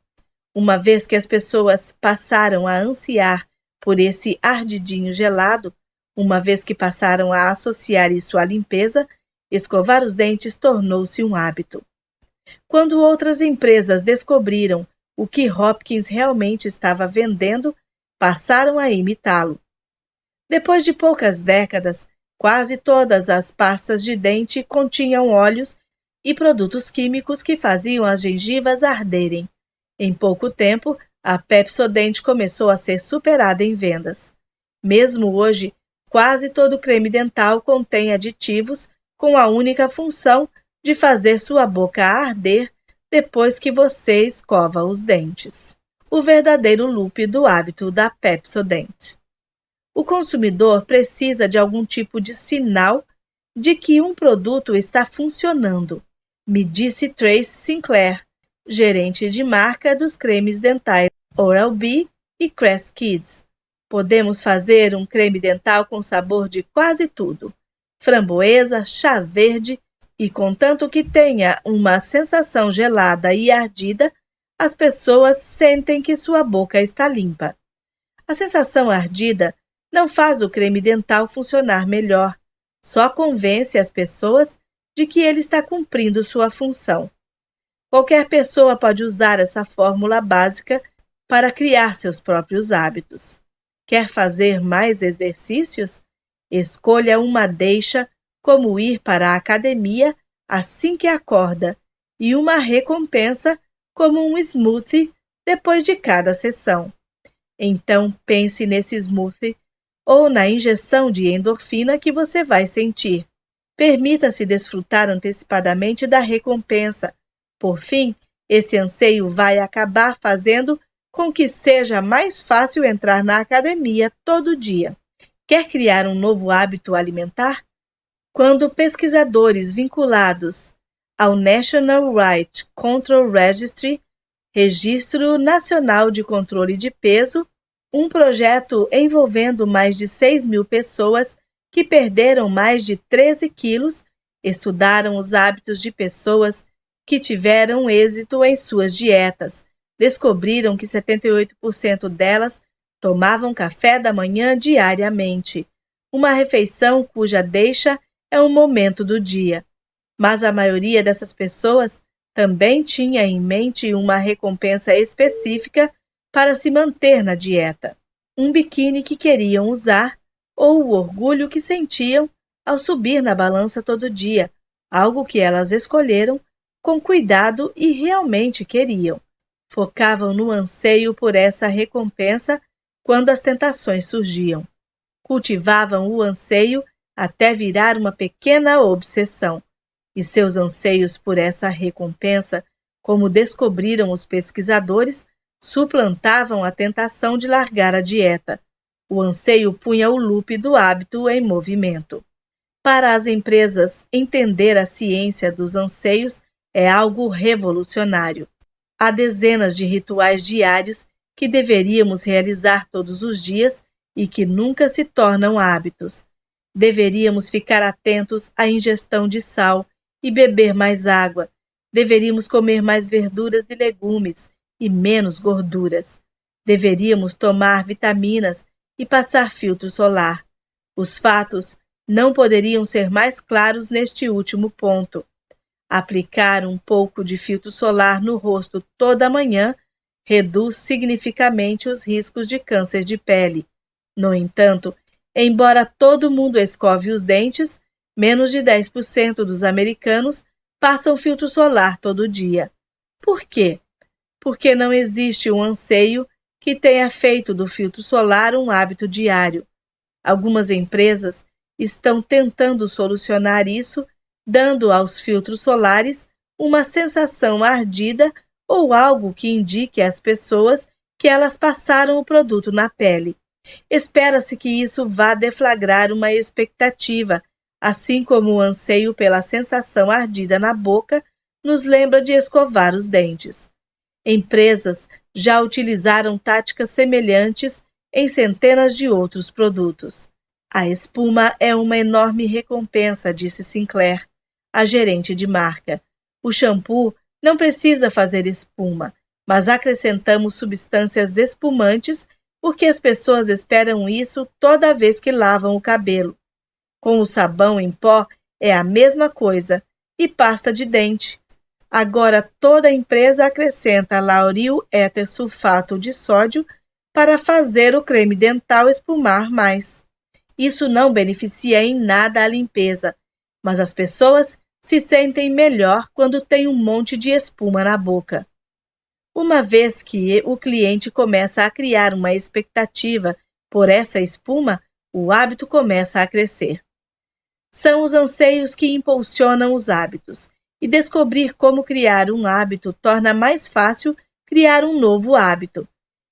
Uma vez que as pessoas passaram a ansiar por esse ardidinho gelado, uma vez que passaram a associar isso à limpeza, escovar os dentes tornou-se um hábito. Quando outras empresas descobriram o que Hopkins realmente estava vendendo, passaram a imitá-lo. Depois de poucas décadas, quase todas as pastas de dente continham óleos e produtos químicos que faziam as gengivas arderem. Em pouco tempo, a Pepsodent começou a ser superada em vendas. Mesmo hoje, quase todo creme dental contém aditivos com a única função de fazer sua boca arder depois que você escova os dentes. O verdadeiro loop do hábito da Pepsodent. O consumidor precisa de algum tipo de sinal de que um produto está funcionando, me disse Tracy Sinclair, gerente de marca dos cremes dentais Oral-B e Crest Kids. Podemos fazer um creme dental com sabor de quase tudo, framboesa, chá verde, e contanto que tenha uma sensação gelada e ardida, as pessoas sentem que sua boca está limpa. A sensação ardida não faz o creme dental funcionar melhor, só convence as pessoas de que ele está cumprindo sua função. Qualquer pessoa pode usar essa fórmula básica para criar seus próprios hábitos. Quer fazer mais exercícios? Escolha uma deixa, como ir para a academia assim que acorda, e uma recompensa, como um smoothie depois de cada sessão. Então pense nesse smoothie ou na injeção de endorfina que você vai sentir. Permita-se desfrutar antecipadamente da recompensa. Por fim, esse anseio vai acabar fazendo com que seja mais fácil entrar na academia todo dia. Quer criar um novo hábito alimentar? Quando pesquisadores vinculados ao National Weight Control Registry, Registro Nacional de Controle de Peso, um projeto envolvendo mais de 6.000 pessoas que perderam mais de 13 quilos, estudaram os hábitos de pessoas que tiveram êxito em suas dietas. Descobriram que 78% delas tomavam café da manhã diariamente, uma refeição cuja deixa é um momento do dia. Mas a maioria dessas pessoas também tinha em mente uma recompensa específica para se manter na dieta, um biquíni que queriam usar ou o orgulho que sentiam ao subir na balança todo dia, algo que elas escolheram com cuidado e realmente queriam. Focavam no anseio por essa recompensa quando as tentações surgiam. Cultivavam o anseio até virar uma pequena obsessão. E seus anseios por essa recompensa, como descobriram os pesquisadores, suplantavam a tentação de largar a dieta. O anseio punha o loop do hábito em movimento. Para as empresas, entender a ciência dos anseios é algo revolucionário. Há dezenas de rituais diários que deveríamos realizar todos os dias e que nunca se tornam hábitos. Deveríamos ficar atentos à ingestão de sal e beber mais água. Deveríamos comer mais verduras e legumes e menos gorduras. Deveríamos tomar vitaminas e passar filtro solar. Os fatos não poderiam ser mais claros neste último ponto. Aplicar um pouco de filtro solar no rosto toda manhã reduz significativamente os riscos de câncer de pele. No entanto, embora todo mundo escove os dentes, menos de 10% dos americanos passam filtro solar todo dia. Por quê? Porque não existe um anseio que tenha feito do filtro solar um hábito diário. Algumas empresas estão tentando solucionar isso, dando aos filtros solares uma sensação ardida ou algo que indique às pessoas que elas passaram o produto na pele. Espera-se que isso vá deflagrar uma expectativa, assim como o anseio pela sensação ardida na boca nos lembra de escovar os dentes. Empresas já utilizaram táticas semelhantes em centenas de outros produtos. A espuma é uma enorme recompensa, disse Sinclair, a gerente de marca. O shampoo não precisa fazer espuma, mas acrescentamos substâncias espumantes porque as pessoas esperam isso toda vez que lavam o cabelo. Com o sabão em pó é a mesma coisa, e pasta de dente. Agora toda empresa acrescenta lauril éter sulfato de sódio para fazer o creme dental espumar mais. Isso não beneficia em nada a limpeza, mas as pessoas se sentem melhor quando tem um monte de espuma na boca. Uma vez que o cliente começa a criar uma expectativa por essa espuma, o hábito começa a crescer. São os anseios que impulsionam os hábitos, e descobrir como criar um hábito torna mais fácil criar um novo hábito.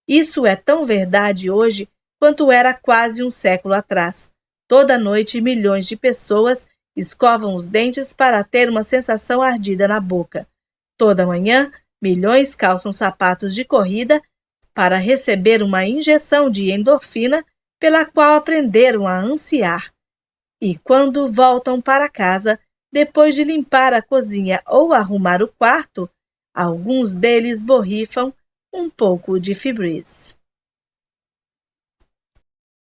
Isso é tão verdade hoje quanto era quase um século atrás. Toda noite, milhões de pessoas escovam os dentes para ter uma sensação ardida na boca. Toda manhã, milhões calçam sapatos de corrida para receber uma injeção de endorfina pela qual aprenderam a ansiar. E quando voltam para casa, depois de limpar a cozinha ou arrumar o quarto, alguns deles borrifam um pouco de Febreze.